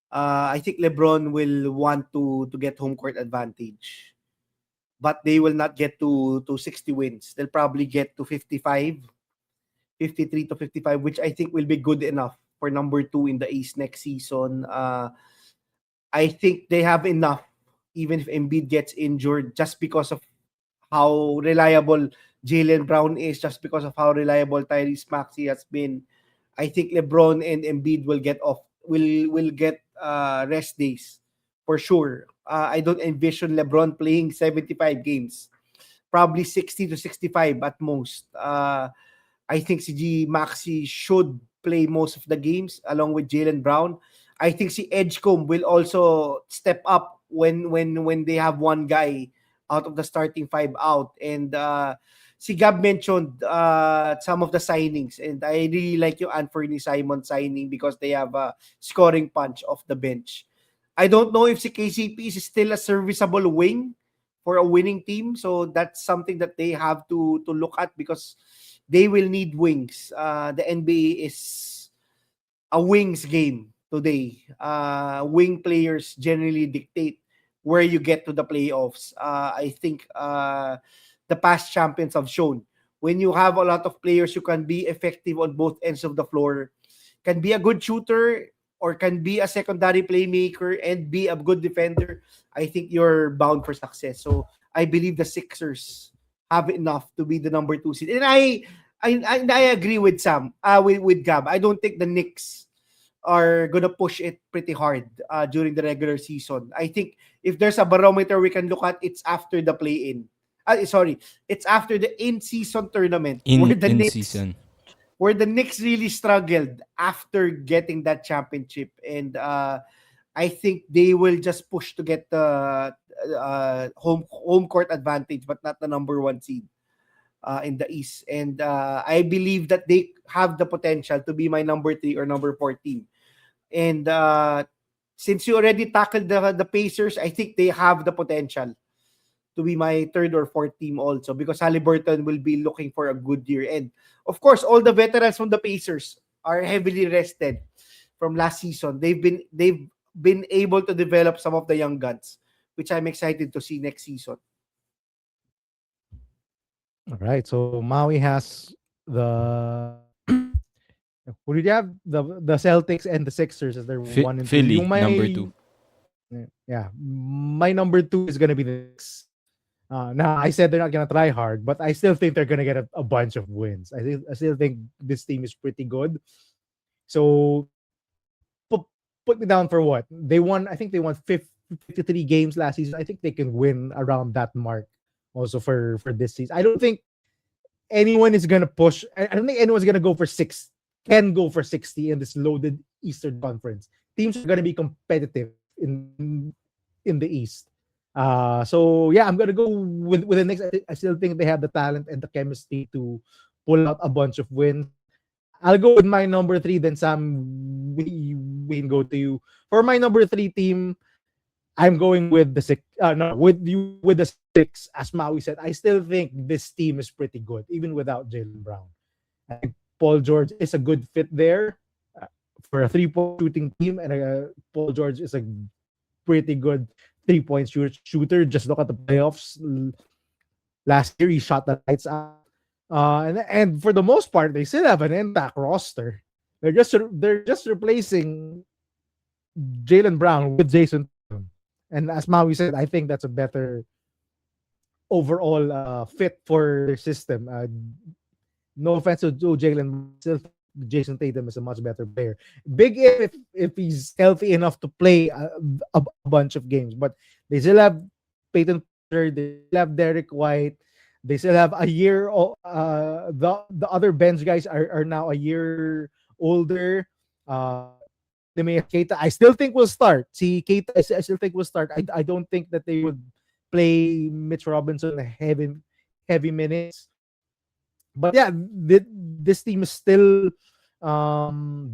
I think LeBron will want to get home court advantage. But they will not get to 60 wins. They'll probably get to 55, 53 to 55, which I think will be good enough for number two in the East next season. I think they have enough, even if Embiid gets injured, just because of how reliable Jalen Brown is, just because of how reliable Tyrese Maxey has been. I think LeBron and Embiid will get rest days for sure. I don't envision LeBron playing 75 games. Probably 60 to 65 at most. I think si G Maxi should play most of the games along with Jalen Brown. I think si Edgecombe will also step up when they have one guy out of the starting five out. And si Gab mentioned some of the signings, and I really like yung Anthony Simon signing because they have a scoring punch off the bench. I don't know if si KCP is still a serviceable wing for a winning team, so that's something that they have to look at because they will need wings. The NBA is a wings game today. Wing players generally dictate where you get to the playoffs. I think the past champions have shown when you have a lot of players who can be effective on both ends of the floor, can be a good shooter or can be a secondary playmaker and be a good defender, I think you're bound for success. So I believe the Sixers have enough to be the number two seed. And I agree with Sam, with Gab. I don't think the Knicks are gonna push it pretty hard during the regular season. I think if there's a barometer we can look at, it's after the play-in. It's after the in-season tournament where In the in Knicks season. where the Knicks really struggled after getting that championship, and I think they will just push to get the home court advantage, but not the number one seed in the East. And I believe that they have the potential to be my number 3 or number 4 team. And since you already tackled the Pacers, I think they have the potential to be my third or fourth team also, because Halliburton will be looking for a good year. And of course, all the veterans from the Pacers are heavily rested from last season. They've been able to develop some of the young guns, which I'm excited to see next season. All right. So Maui has the who did you have? The Celtics and the Sixers as their one and two. Philly, Yung number 2. my yeah, my number two is gonna be the Knicks. Now I said they're not gonna try hard, but I still think they're gonna get a bunch of wins. I still think this team is pretty good. So put, put me down for what they won. I think they won 53 games last season. I think they can win around that mark also for this season. I don't think anyone is gonna push. I don't think anyone's gonna go for six. Can go for 60 in this loaded Eastern Conference. Teams are gonna be competitive in the East. So yeah, I'm gonna go with the Knicks. I still think they have the talent and the chemistry to pull out a bunch of wins. I'll go with my number three. Then Sam, we can go to you for my number three team. I'm going with the six. No, with you with the six. As Maui said, I still think this team is pretty good, even without Jalen Brown. I think Paul George is a good fit there for a three-point shooting team, and Paul George is a pretty good three-point shooter. Just look at the playoffs last year; he shot the lights out. And for the most part, they still have an intact roster. They're just replacing Jalen Brown with Jason Tatum. And as Maui said, I think that's a better overall fit for their system. No offense to Jalen, still think Jason Tatum is a much better player. Big if he's healthy enough to play a bunch of games, but they still have Peyton Porter, they still have Derek White, they still have a year. The other bench guys are now a year older. They may have Keita. I still think will start. See, Keita, I still think will start. I don't think that they would play Mitch Robinson heavy minutes. But yeah, this team is still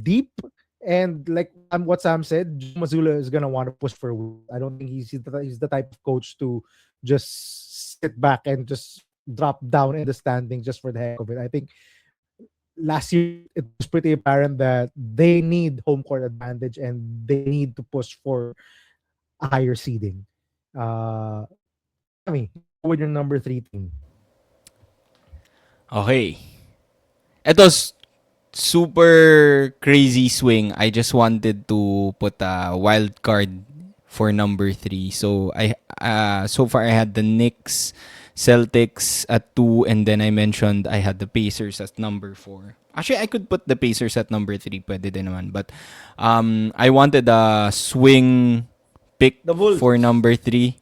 deep, and like what Sam said, Joe Mazzulla is gonna want to push for wins. I don't think he's the type of coach to just sit back and just drop down in the standing just for the heck of it. I think last year it was pretty apparent that they need home court advantage and they need to push for a higher seeding. I mean, with your number three team. Okay. Ito's super crazy swing. I just wanted to put a wild card for number 3. So so far I had the Knicks, Celtics at 2, and then I mentioned I had the Pacers at number 4. Actually, I could put the Pacers at number 3, pwede din naman. But I wanted a swing pick The Wolves. for number 3.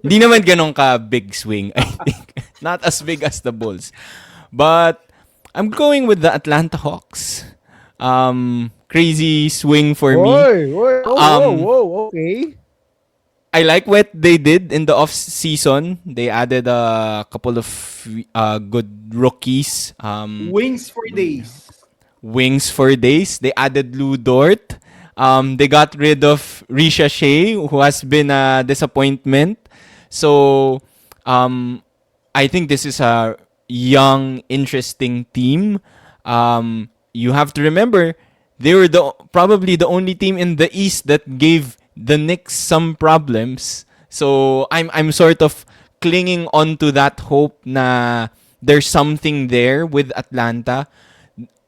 Hindi naman ganun ka big swing, I think. Not as big as the Bulls. But I'm going with the Atlanta Hawks. Crazy swing for me. Whoa, okay. I like what they did in the off season. They added a couple of good rookies. Wings for days. Wings for days. They added Lou Dort. They got rid of Risha Shea, who has been a disappointment. So I think this is a young, interesting team. You have to remember they were probably the only team in the East that gave the Knicks some problems. So I'm sort of clinging on to that hope na there's something there with Atlanta.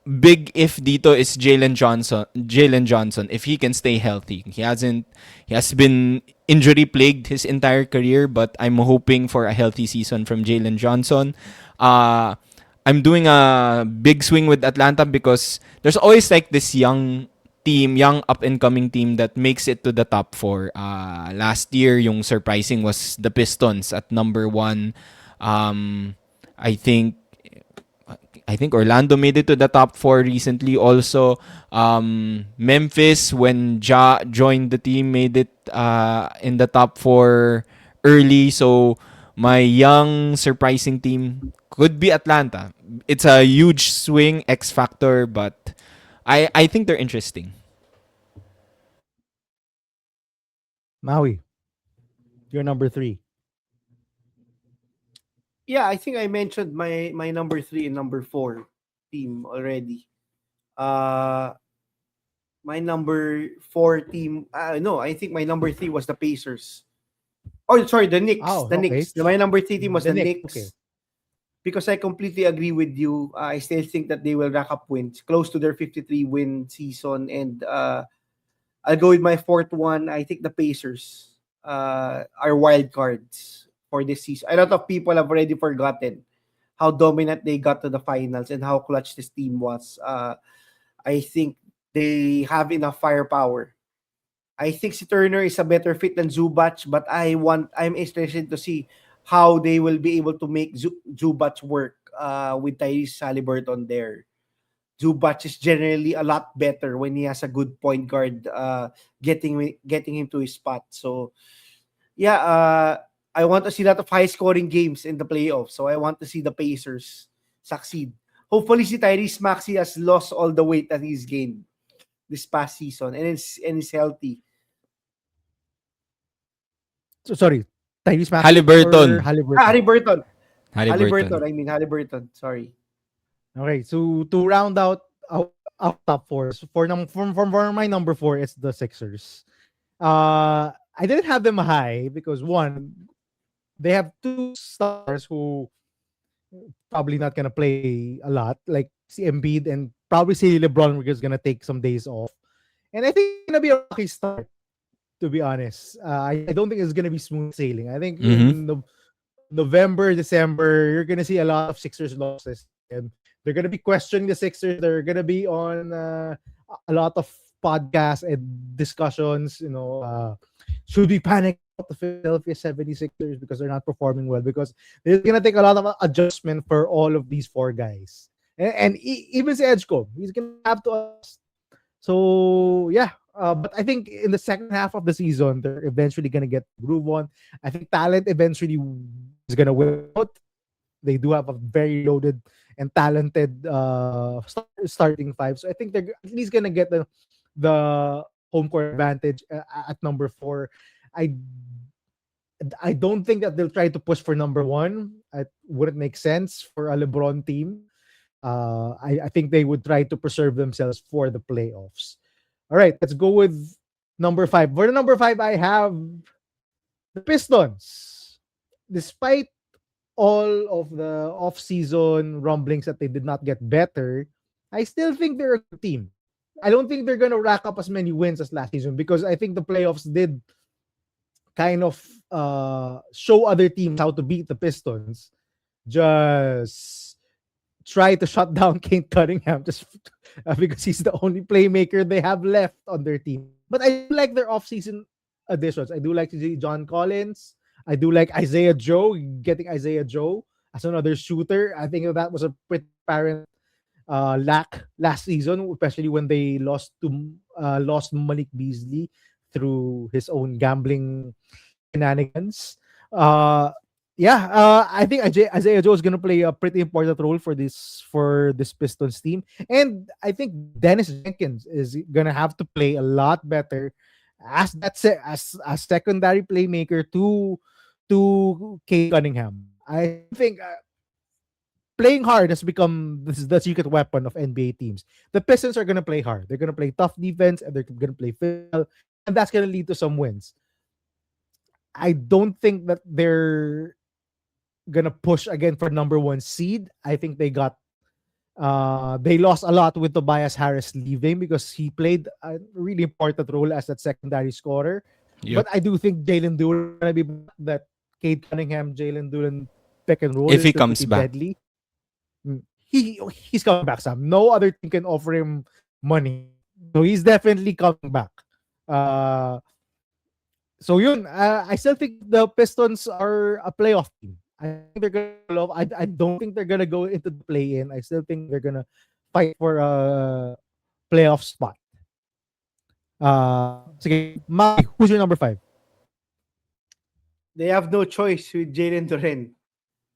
Big if dito is Jalen Johnson. Jalen Johnson, if he can stay healthy. He has been injury plagued his entire career, but I'm hoping for a healthy season from Jalen Johnson. I'm doing a big swing with Atlanta because there's always like this young team, young up and coming team that makes it to the top 4. Last year, yung surprising was the Pistons at number 1. I think I think Orlando made it to the top four recently. Also, Memphis, when Ja joined the team, made it in the top four early. So my young surprising team could be Atlanta. It's a huge swing X factor, but I think they're interesting. Maui, you're number three. Yeah, I think I mentioned my number 3 and number 4 team already. Uh my number 4 team, no, I think my number 3 was the Pacers. Oh, sorry, the Knicks. Oh, The okay. Knicks. My number 3 team was The the Knicks. Okay. Knicks because I completely agree with you. I still think that they will rack up wins close to their 53 win season, and I'll go with my fourth one. I think the Pacers are wild cards for this season. A lot of people have already forgotten how dominant they got to the finals and how clutch this team was. I think they have enough firepower. I think si Turner is a better fit than Zubac, but I'm interested to see how they will be able to make Zubac work with Tyrese Halliburton there. Zubac is generally a lot better when he has a good point guard getting him to his spot. So yeah, I want to see a lot of high scoring games in the playoffs. So I want to see the Pacers succeed. Hopefully si Tyrese Maxey has lost all the weight that he's gained this past season and is healthy. So sorry, Tyrese Maxey or Halliburton. Halliburton? Halliburton. Halliburton. Halliburton. Sorry. Okay, so to round out our top four, so for my number four, it's the Sixers. I didn't have them high because one, they have two stars who probably not gonna play a lot, like si Embiid and probably si LeBron is gonna take some days off, and I think it's gonna be a rocky start. To be honest, I don't think it's gonna be smooth sailing. I think Mm-hmm. in the November, December, you're gonna see a lot of Sixers losses, and they're gonna be questioning the Sixers. They're gonna be on a lot of podcasts and discussions. Should we panic about the Philadelphia 76ers because they're not performing well? Because it's gonna take a lot of adjustment for all of these four guys, and even si Edgecombe, he's gonna have to adjust. So yeah, but I think in the second half of the season, they're eventually gonna get the groove on. I think talent eventually is gonna win out. They do have a very loaded and talented starting five, so I think they're at least gonna get the home court advantage at number four. I I don't think that they'll try to push for number one. It wouldn't make sense for a LeBron team. I think they would try to preserve themselves for the playoffs. All right, let's go with number five. For the number five, I have the Pistons. Despite all of the off-season rumblings that they did not get better, I still think they're a good team. I don't think they're gonna rack up as many wins as last season because I think the playoffs did kind of show other teams how to beat the Pistons. Just try to shut down Kate Cunningham just because he's the only playmaker they have left on their team. But I do like their offseason additions. I do like to see John Collins. I do like Isaiah Joe, getting Isaiah Joe as another shooter. I think that was a pretty apparent lack last season, especially when they lost Malik Beasley through his own gambling shenanigans. I think Isaiah Joe is gonna play a pretty important role for this Pistons team, and I think Dennis Jenkins is gonna have to play a lot better as as a secondary playmaker to Kate Cunningham. I think playing hard has become the secret weapon of NBA teams. The Pistons are gonna play hard. They're gonna play tough defense and they're gonna play physical, and that's gonna lead to some wins. I don't think that they're gonna push again for number one seed. I think they lost a lot with Tobias Harris leaving because he played a really important role as that secondary scorer. But Yep. I do think Jalen Duran is gonna be back. That Cade Cunningham, Jalen Duran pick and roll If is he still comes pretty back. deadly. He's coming back, Sam. No other team can offer him money, so he's definitely coming back. Uh, so yun, I still think the Pistons are a playoff team. I think they're gonna pull off. I don't think they're gonna go into the play-in. I still think they're gonna fight for a playoff spot. Sige, Maki, who's your number five? They have no choice with Jalen Duren.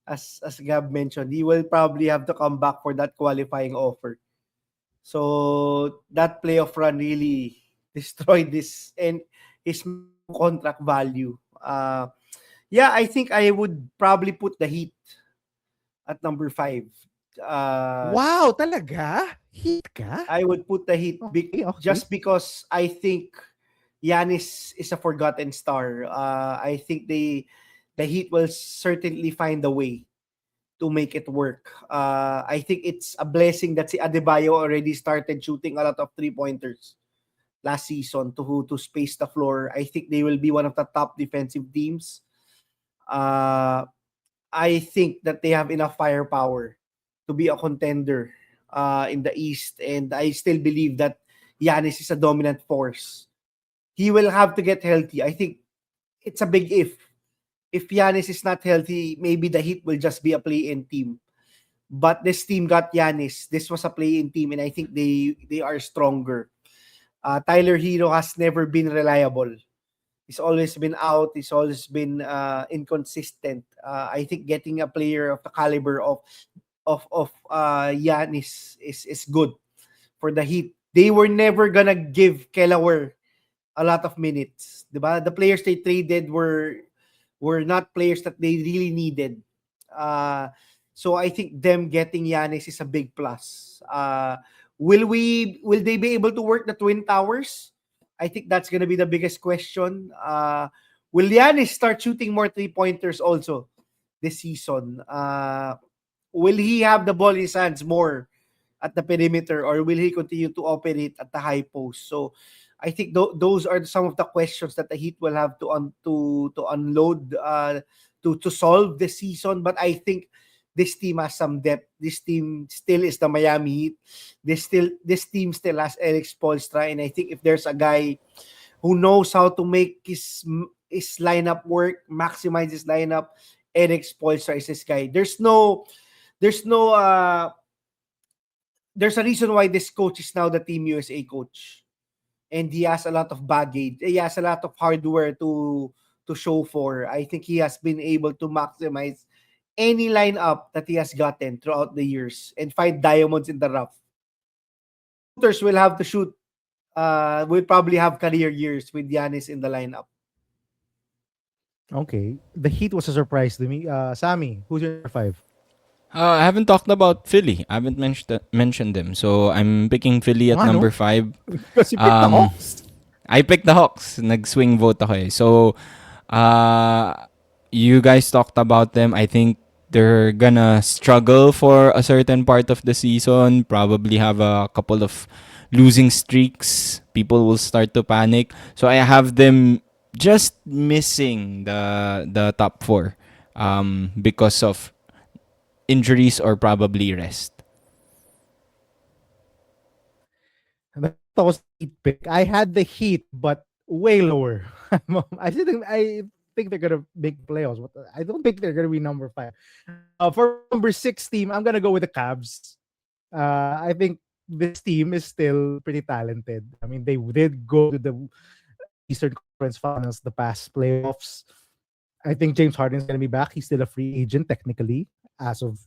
As Gab mentioned, he will probably have to come back for that qualifying offer. So that playoff run really destroyed this and his contract value. Yeah, I think I would probably put the Heat at number 5. Uh, Wow, talaga? Heat ka? I would put the Heat Okay, okay. just because I think Giannis is a forgotten star. I think the Heat will certainly find a way to make it work. I think it's a blessing that si Adebayo already started shooting a lot of three-pointers last season to space the floor. I think they will be one of the top defensive teams. Uh, I think that they have enough firepower to be a contender in the East, and I still believe that Giannis is a dominant force. He will have to get healthy. I think it's a big if. If Giannis is not healthy, maybe the Heat will just be a play-in team. But this team got Giannis. This was a play-in team, and I think they are stronger. Tyler Hero has never been reliable. He's always been out. He's always been inconsistent. I think getting a player of the caliber of Giannis is good for the Heat. They were never gonna give Kelawar a lot of minutes, diba? The players they traded were not players that they really needed. Uh, so I think them getting Giannis is a big plus. Will they be able to work the Twin Towers? I think that's gonna be the biggest question. Will Giannis start shooting more three-pointers also this season? Will he have the ball in his hands more at the perimeter, or will he continue to operate at the high post? So I think those are some of the questions that the Heat will have to unload to solve this season. But I think this team has some depth. This team still is the Miami Heat. This team still has Eric Spoelstra, and I think if there's a guy who knows how to make his lineup work, maximize his lineup, Eric Spoelstra is this guy. There's no there's a reason why this coach is now the Team USA coach, and he has a lot of baggage. He has a lot of hardware to show for. I think he has been able to maximize any lineup that he has gotten throughout the years and find diamonds in the rough. Shooters will have to shoot. Will probably have career years with Giannis in the lineup. Okay. The Heat was a surprise to me. Sammy, who's your number five? I haven't talked about Philly. I haven't mentioned them. So I'm picking Philly at Ah, number no? 5. Because you picked the Um, Hawks. I picked the Hawks. Nag-swing vote ako eh. So, uh, you guys talked about them. I think they're gonna struggle for a certain part of the season. Probably have a couple of losing streaks. People will start to panic. So I have them just missing the top 4 because of injuries or probably rest. That was Heat pick. I had the Heat, but way lower. I think they're gonna make playoffs, but I don't think they're gonna be number five. For number 6 team, I'm gonna go with the Cavs. I think this team is still pretty talented. I mean, they did go to the Eastern Conference Finals the past playoffs. I think James Harden's gonna be back. He's still a free agent technically as of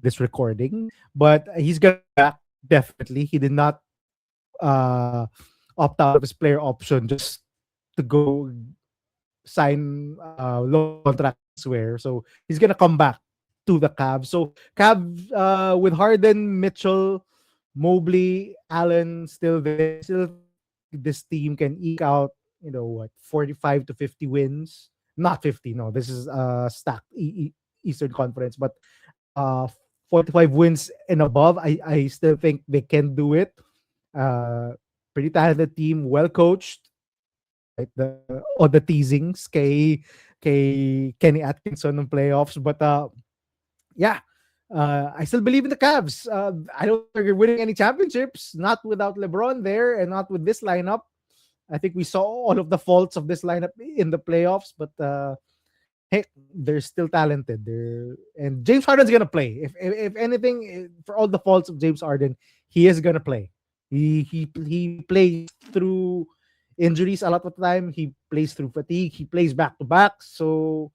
this recording, but he's gonna be back definitely. He did not uh, opt out of his player option just to go sign long contract elsewhere. So he's gonna come back to the Cavs. So Cavs with Harden, Mitchell, Mobley, Allen still there. I still think this team can eke out, 45 to 50 wins. Not 50, no. This is stacked Eastern Conference, but uh 45 wins and above. I still think they can do it. Uh Pretty talented team, well coached. Right, all the teasings kay Kenny Atkinson ng playoffs, but yeah, I still believe in the Cavs. I don't think they're winning any championships, not without LeBron there and not with this lineup. I think we saw all of the faults of this lineup in the playoffs, but hey, they're still talented. And James Harden's gonna play. If anything, for all the faults of James Harden, he is gonna play. He plays through injuries a lot of the time. He plays through fatigue. He plays back to back. So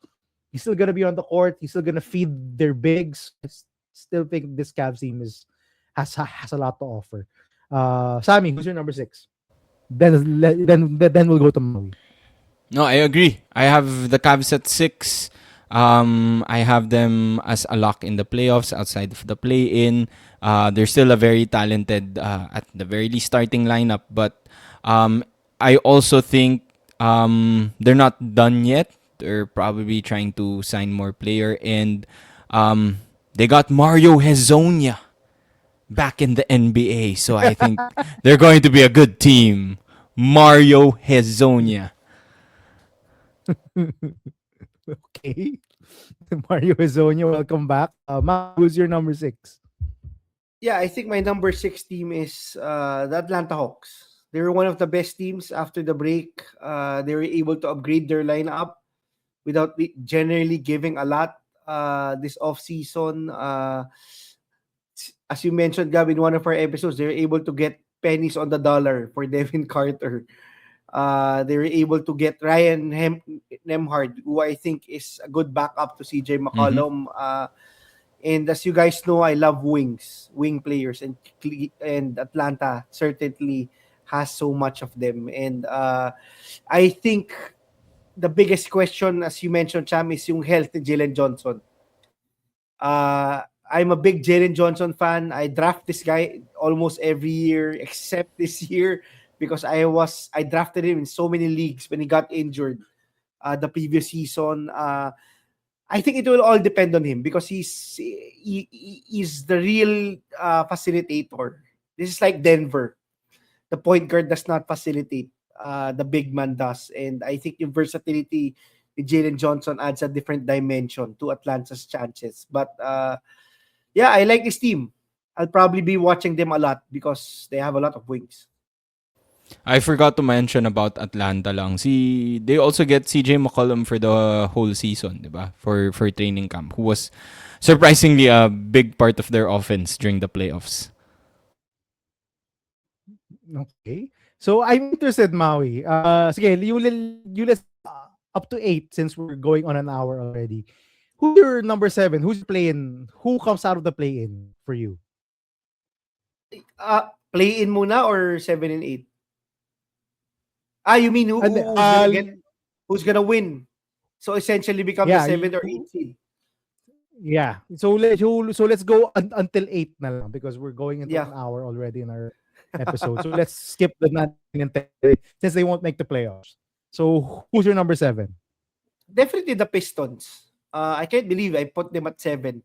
he's still gonna be on the court. He's still gonna feed their bigs. Still think this Cavs team has a lot to offer. Sammy, who's your number six? Then we'll go to Maui. No, I agree. I have the Cavs at 6. I have them as a lock in the playoffs outside of the play-in. They're still a very talented, at the very least, starting lineup. But I also think they're not done yet. They're probably trying to sign more player. And they got Mario Hezonja back in the NBA. So I think they're going to be a good team. Mario Hezonja. Okay. Mario Hezonja, welcome back. Who's your number six? Yeah, I think my number 6 team is the Atlanta Hawks. They were one of the best teams after the break. They were able to upgrade their lineup without generally giving a lot this offseason. As you mentioned, Gab, in one of our episodes, they were able to get pennies on the dollar for Devin Carter. They were able to get Nemhard, who I think is a good backup to CJ Mm-hmm. McCollum. And as you guys know, I love wing players, and Atlanta certainly has so much of them. And I think the biggest question, as you mentioned, Cham, is yung health ni Jalen Johnson. I'm a big Jalen Johnson fan. I draft this guy almost every year except this year because I drafted him in so many leagues when he got injured the previous season. I think it will all depend on him because he's the real facilitator. This is like Denver. The point guard does not facilitate. The big man does. And I think yung versatility ni Jalen Johnson adds a different dimension to Atlanta's chances. But yeah, I like this team. I'll probably be watching them a lot because they have a lot of wings. I forgot to mention about Atlanta lang. They also get CJ McCollum for the whole season, 'di ba? For training camp, who was surprisingly a big part of their offense during the playoffs. Okay. So I'm interested, Maui. Sige, you let's up to 8 since we're going on an hour already. Who's your number 7? Who's playing? Who comes out of the play-in for you? Play in muna or 7 and 8? You mean And who's gonna win? So essentially become the yeah, 7 or 8 seed. yeah. So let's go until 8 na lang because we're going into Yeah. an hour already in our episode. So let's skip the 9 and 10 since they won't make the playoffs. So who's your number 7? Definitely the Pistons. I can't believe I put them at 7.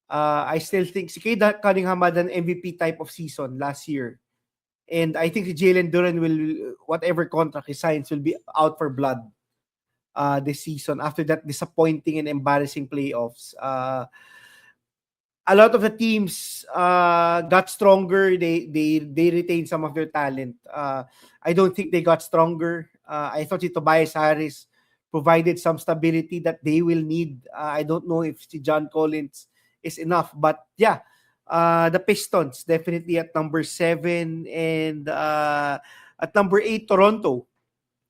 I still think si Cade Cunningham had an MVP type of season last year. And I think si Jalen Duran will, whatever contract he signs, will be out for blood this season after that disappointing and embarrassing playoffs. A lot of the teams got stronger. They retained some of their talent. I don't think they got stronger. I thought si Tobias Harris provided some stability that they will need. I don't know if si John Collins is enough, but yeah, the Pistons definitely at number 7 and at number 8 Toronto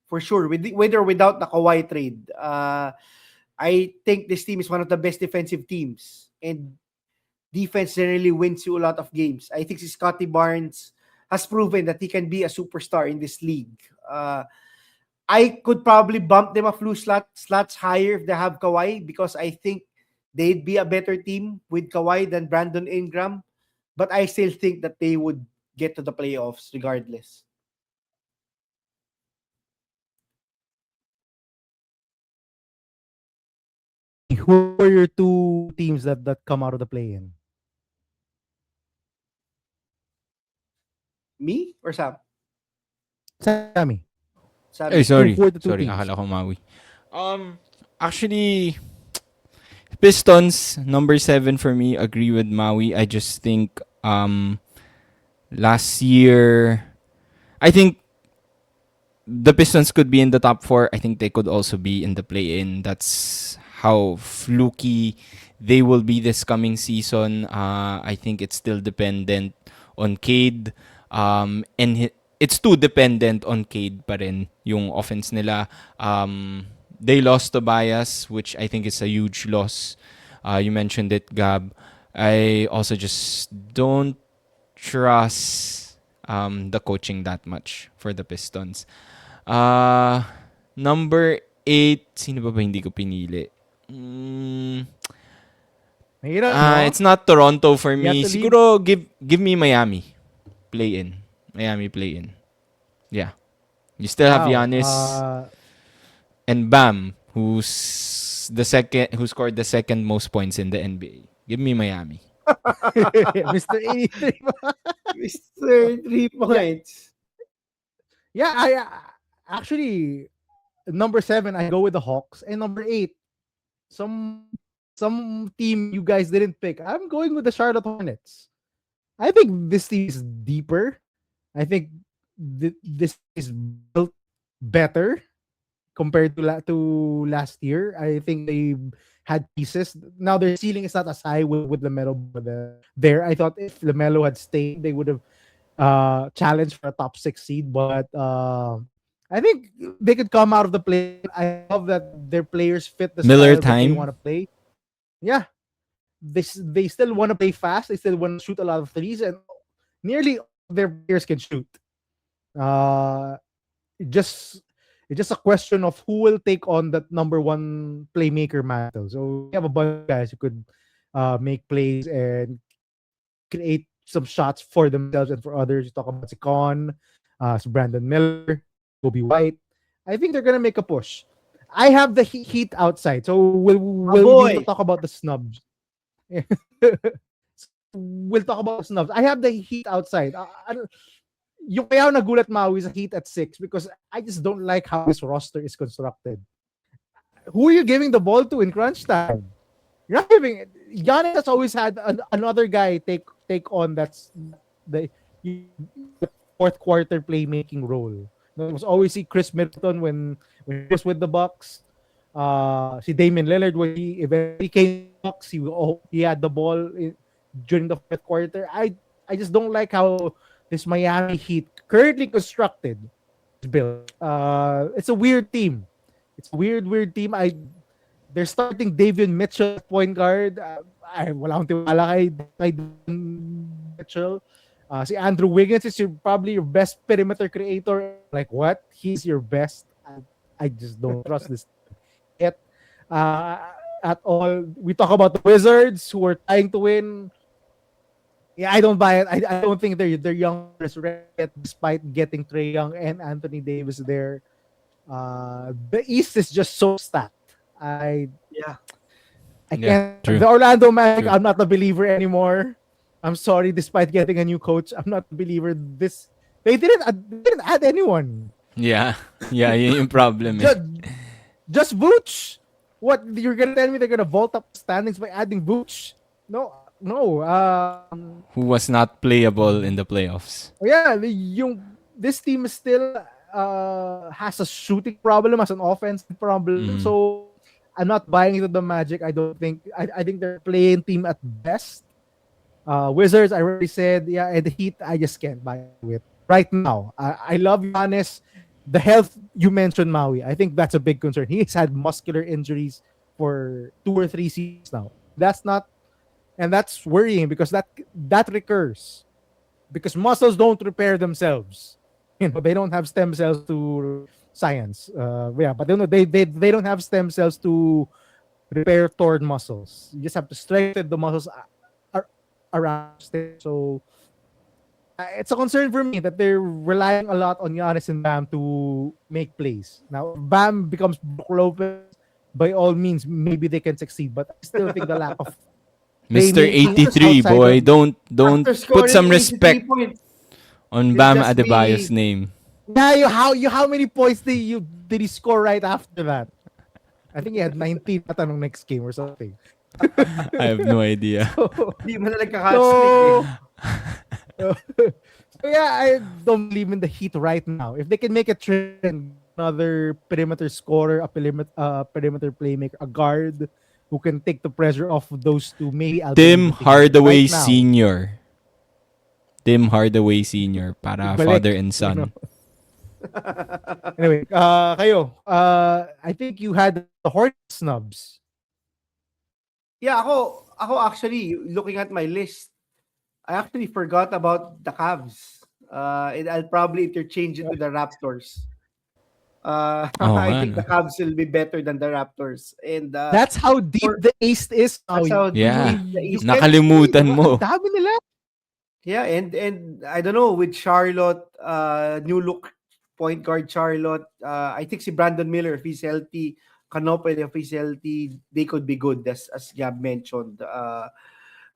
for sure. With or without the Kawhi trade, I think this team is one of the best defensive teams, and defense generally wins you a lot of games. I think si Scotty Barnes has proven that he can be a superstar in this league. I could probably bump them a few slots higher if they have Kawhi because I think they'd be a better team with Kawhi than Brandon Ingram. But I still think that they would get to the playoffs regardless. Who are your two teams that come out of the play-in? Me or Sam? Sammy. Ay, Sammy. sorry. Who are the two Sorry, teams? akala ko Maui. Actually, Pistons, number 7 for me, agree with Maui. I just think last year, I think the Pistons could be in the top 4. I think they could also be in the play-in. That's how fluky they will be this coming season. I think it's still dependent on Cade. It's too dependent on Cade pa rin yung offense nila. They lost Tobias, which I think is a huge loss. You mentioned it, Gab. I also just don't trust the coaching that much for the Pistons. Uh, Number 8, sino ba hindi ko pinili? Mm, Mahirap, no? it's not Toronto for You have me. to leave. Siguro give me Miami. Play in. Miami play in. Yeah. You still have Wow. Giannis and Bam, who scored the second most points in the NBA. Give me Miami. Mr. 83. Mr. 3 Yeah, points. yeah. I actually number 7. I go with the Hawks, and number 8, some some team you guys didn't pick. I'm going with the Charlotte Hornets. I think this team is deeper. I think this is built better compared to to last year. I think they had pieces. Now their ceiling is not as high with Lamelo there. I thought if Lamelo had stayed, they would have challenged for a top 6 seed. But I think they could come out of the play. I love that their players fit the Miller style that they want time. to play. Yeah, they still want to play fast. They still want to shoot a lot of threes, and nearly all of their players can shoot. Uh, it just it's just a question of who will take on that number one playmaker mantle. So we have a bunch of guys who could make plays and create some shots for themselves and for others. You talk about Sikon, si Brandon Miller, Kobe White. I think they're gonna make a push. I have the Heat outside, so we will Boy. talk about the snubs. We'll talk about the snubs. I have the Heat outside. Yung kaya ako nagulat Maui sa Heat at 6 because I just don't like how this roster is constructed. Who are you giving the ball to in crunch time? You're not giving it. Giannis has always had another guy take on the, the fourth quarter playmaking role. It was always see Chris Middleton when he was with the Bucks. Si Damian Lillard when he eventually came to the Bucks, he had the ball during the fourth quarter. I just don't like how this Miami Heat currently constructed is built. It's a weird team. It's a weird team. They're starting Davion Mitchell at point guard. Wala akong tiwala kay Davion Mitchell. Si Andrew Wiggins is probably your best perimeter creator. Like what? He's your best. I just don't trust this yet uh, at all. We talk about the Wizards who are trying to win. Yeah, I don't buy it. I don't think they're young yet, despite getting Trae Young and Anthony Davis there. The East is just so stacked. Yeah. I Yeah, can't. true. The Orlando Magic, True. I'm not a believer anymore. I'm sorry, despite getting a new coach, I'm not a believer. They didn't add anyone. Yeah. Yeah, yun yung problem eh. Just Vooch. What you're gonna tell me they're gonna vault up standings by adding Vooch? No. Who was not playable in the playoffs. Yeah, this team is still has a shooting problem, has an offensive problem. Mm. So I'm not buying into the Magic. I think they're a playing team at best. Wizards, I already said, yeah, and the Heat, I just can't buy with right now. I love Giannis. The health you mentioned, Maui, I think that's a big concern. He's had muscular injuries for 2 or 3 seasons now. That's worrying because that recurs because muscles don't repair themselves. They don't have stem cells to science. Yeah, but they don't have stem cells to repair torn muscles. You just have to strengthen the muscles around. So it's a concern for me that they're relying a lot on Giannis and Bam to make plays. Now, if Bam becomes Brook Lopez, by all means, maybe they can succeed. But I still think the lack of Mr. playmaking 83, outside boy. of- Don't After put scoring some 83 respect points, on he'll Bam just Adebayo's be name. Yeah, how many points did he score right after that? I think he had 19 at nung next game or something. I have no idea. Hindi mo na nagka-hat-trick So, so yeah, I don't believe in the Heat right now. If they can make a trade and another perimeter scorer, a perimeter playmaker, a guard who can take the pressure off of those two, maybe I'll be Tim revisiting it. Right Hardaway now, Sr. Tim Hardaway Sr. para father balik. and You know. son. Anyway, kayo, I think you had the Hornet snubs. Yeah, ako actually looking at my list, I actually forgot about the Cavs. And I'll probably interchange it with the Raptors. Oo I nga, think no? the Cavs will be better than the Raptors. And That's how deep for the East is now. that's how Yeah. deep the You East can't is. say, Nakalimutan diba? Ang mo. dami nila. Yeah, and I don't know with Charlotte, new look point guard Charlotte. I think si Brandon Miller if he's healthy, Canopel if he's healthy, they could be good as Gab mentioned.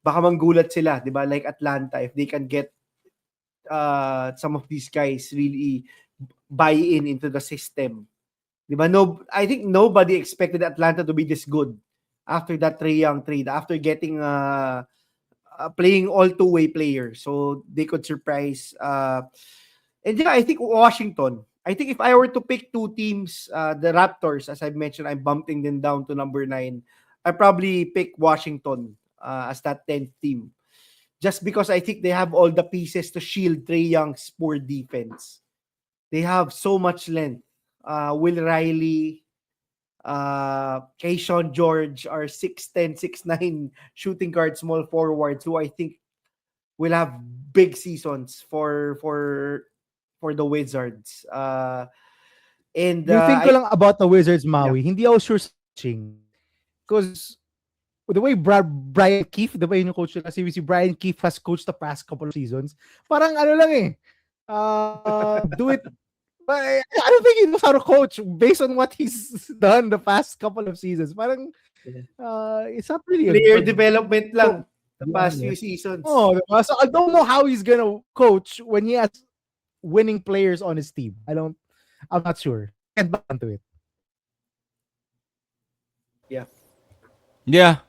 Baka manggulat sila, 'di ba? Like Atlanta if they can get some of these guys really buy in into the system. 'Di ba? No, I think nobody expected Atlanta to be this good after that Trae Young trade, after getting playing all two-way players. So they could surprise. And yeah, I think Washington. I think if I were to pick two teams, the Raptors, as I mentioned, I'm bumping them down to number 9. I probably pick Washington as that 10th team. Just because I think they have all the pieces to shield Trae Young's poor defense. They have so much length. Will Riley, Keyshawn George are 6'10", 6'9" shooting guard small forwards who I think will have big seasons for the Wizards. And Yung thing ko I lang about the Wizards, yeah, Maui, hindi ako sure sa coaching. Because the way Brian Keefe, the way yung coach nila, si Brian Keefe has coached the past couple of seasons, parang ano lang eh, do it. But I don't think he knows how to coach based on what he's done the past couple of seasons. Parang, it's not really a player good development lang coach, the to be past few honest. seasons. Oh, diba? So I don't know how he's gonna coach when he has winning players on his team. I'm not sure. Can't buy into it. Yeah. Yeah.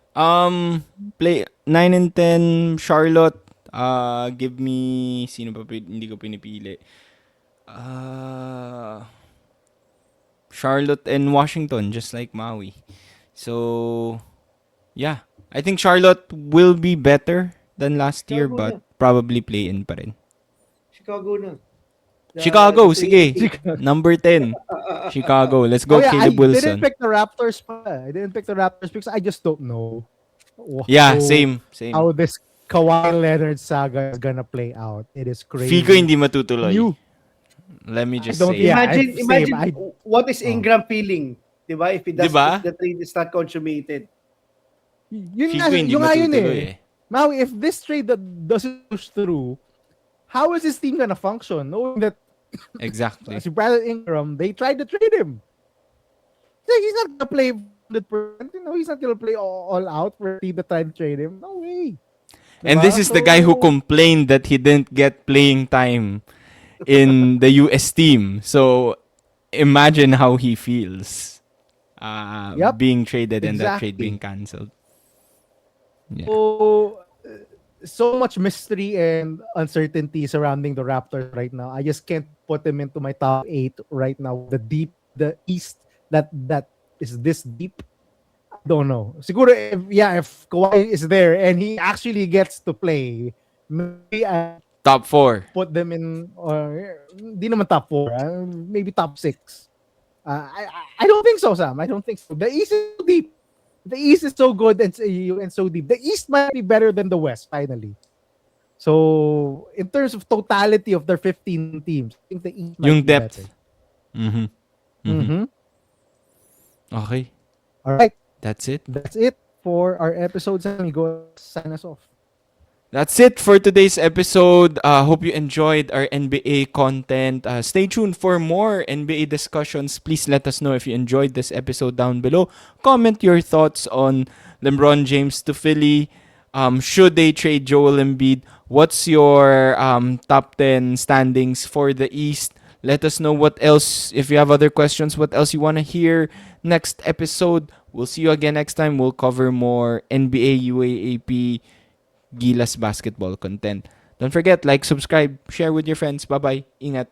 Play 9 and 10 Charlotte. Give me sino pa hindi ko pinipili. Charlotte and Washington just like Maui. So, yeah. I think Charlotte will be better than last year Chicago but na. probably play in pa rin. Chicago na. Chicago, The sige. Chicago. Number 10. Chicago. Let's Oh go yeah, I Caleb didn't Wilson. pick the Raptors. I didn't pick the Raptors because I just don't know Yeah, how, same. how this Kawhi Leonard saga is gonna play out. It is Fico crazy. hindi matutuloy. You, Let me I just don't. say. Yeah, Imagine same. imagine what is Oh. Ingram feeling, 'di ba? If Di ba? the trade is not consummated. Yun Fico nga, hindi yung nga yun matutuloy eh. Maui, if this trade that doesn't push through, how is his team gonna function? Knowing that Exactly. si Brandon Ingram, they tried to trade him. He's not gonna play 100%. You know, he's not gonna play all out for a team that tried to trade him. No way. And Diba? this is the guy who complained that he didn't get playing time in the US team. So imagine how he feels Yep, being traded and that trade exactly. being cancelled. Yeah. So much mystery and uncertainty surrounding the Raptors right now. I just can't put them into my top 8 right now. The East that is this deep. I don't know. Siguro if Kawhi is there and he actually gets to play, maybe I Top 4. put them in di naman top 4, maybe top 6. I don't think so, Sam. I don't think so. The East is so deep. The East is so good and so deep. The East might be better than the West finally. So in terms of totality of their 15 teams, I think the East might Yung be depth. better. Mhm. Okay. All right, That's it. that's it for our episode. Sam, you go sign us off. That's it for today's episode. Hope you enjoyed our NBA content. Stay tuned for more NBA discussions. Please let us know if you enjoyed this episode down below. Comment your thoughts on Lebron James to Philly. Should they trade Joel Embiid? What's your top 10 standings for the East? Let us know what else, if you have other questions, what else you want to hear next episode. We'll see you again next time. We'll cover more NBA, UAAP, Gilas basketball content. Don't forget, like, subscribe, share with your friends. Bye-bye. Ingat.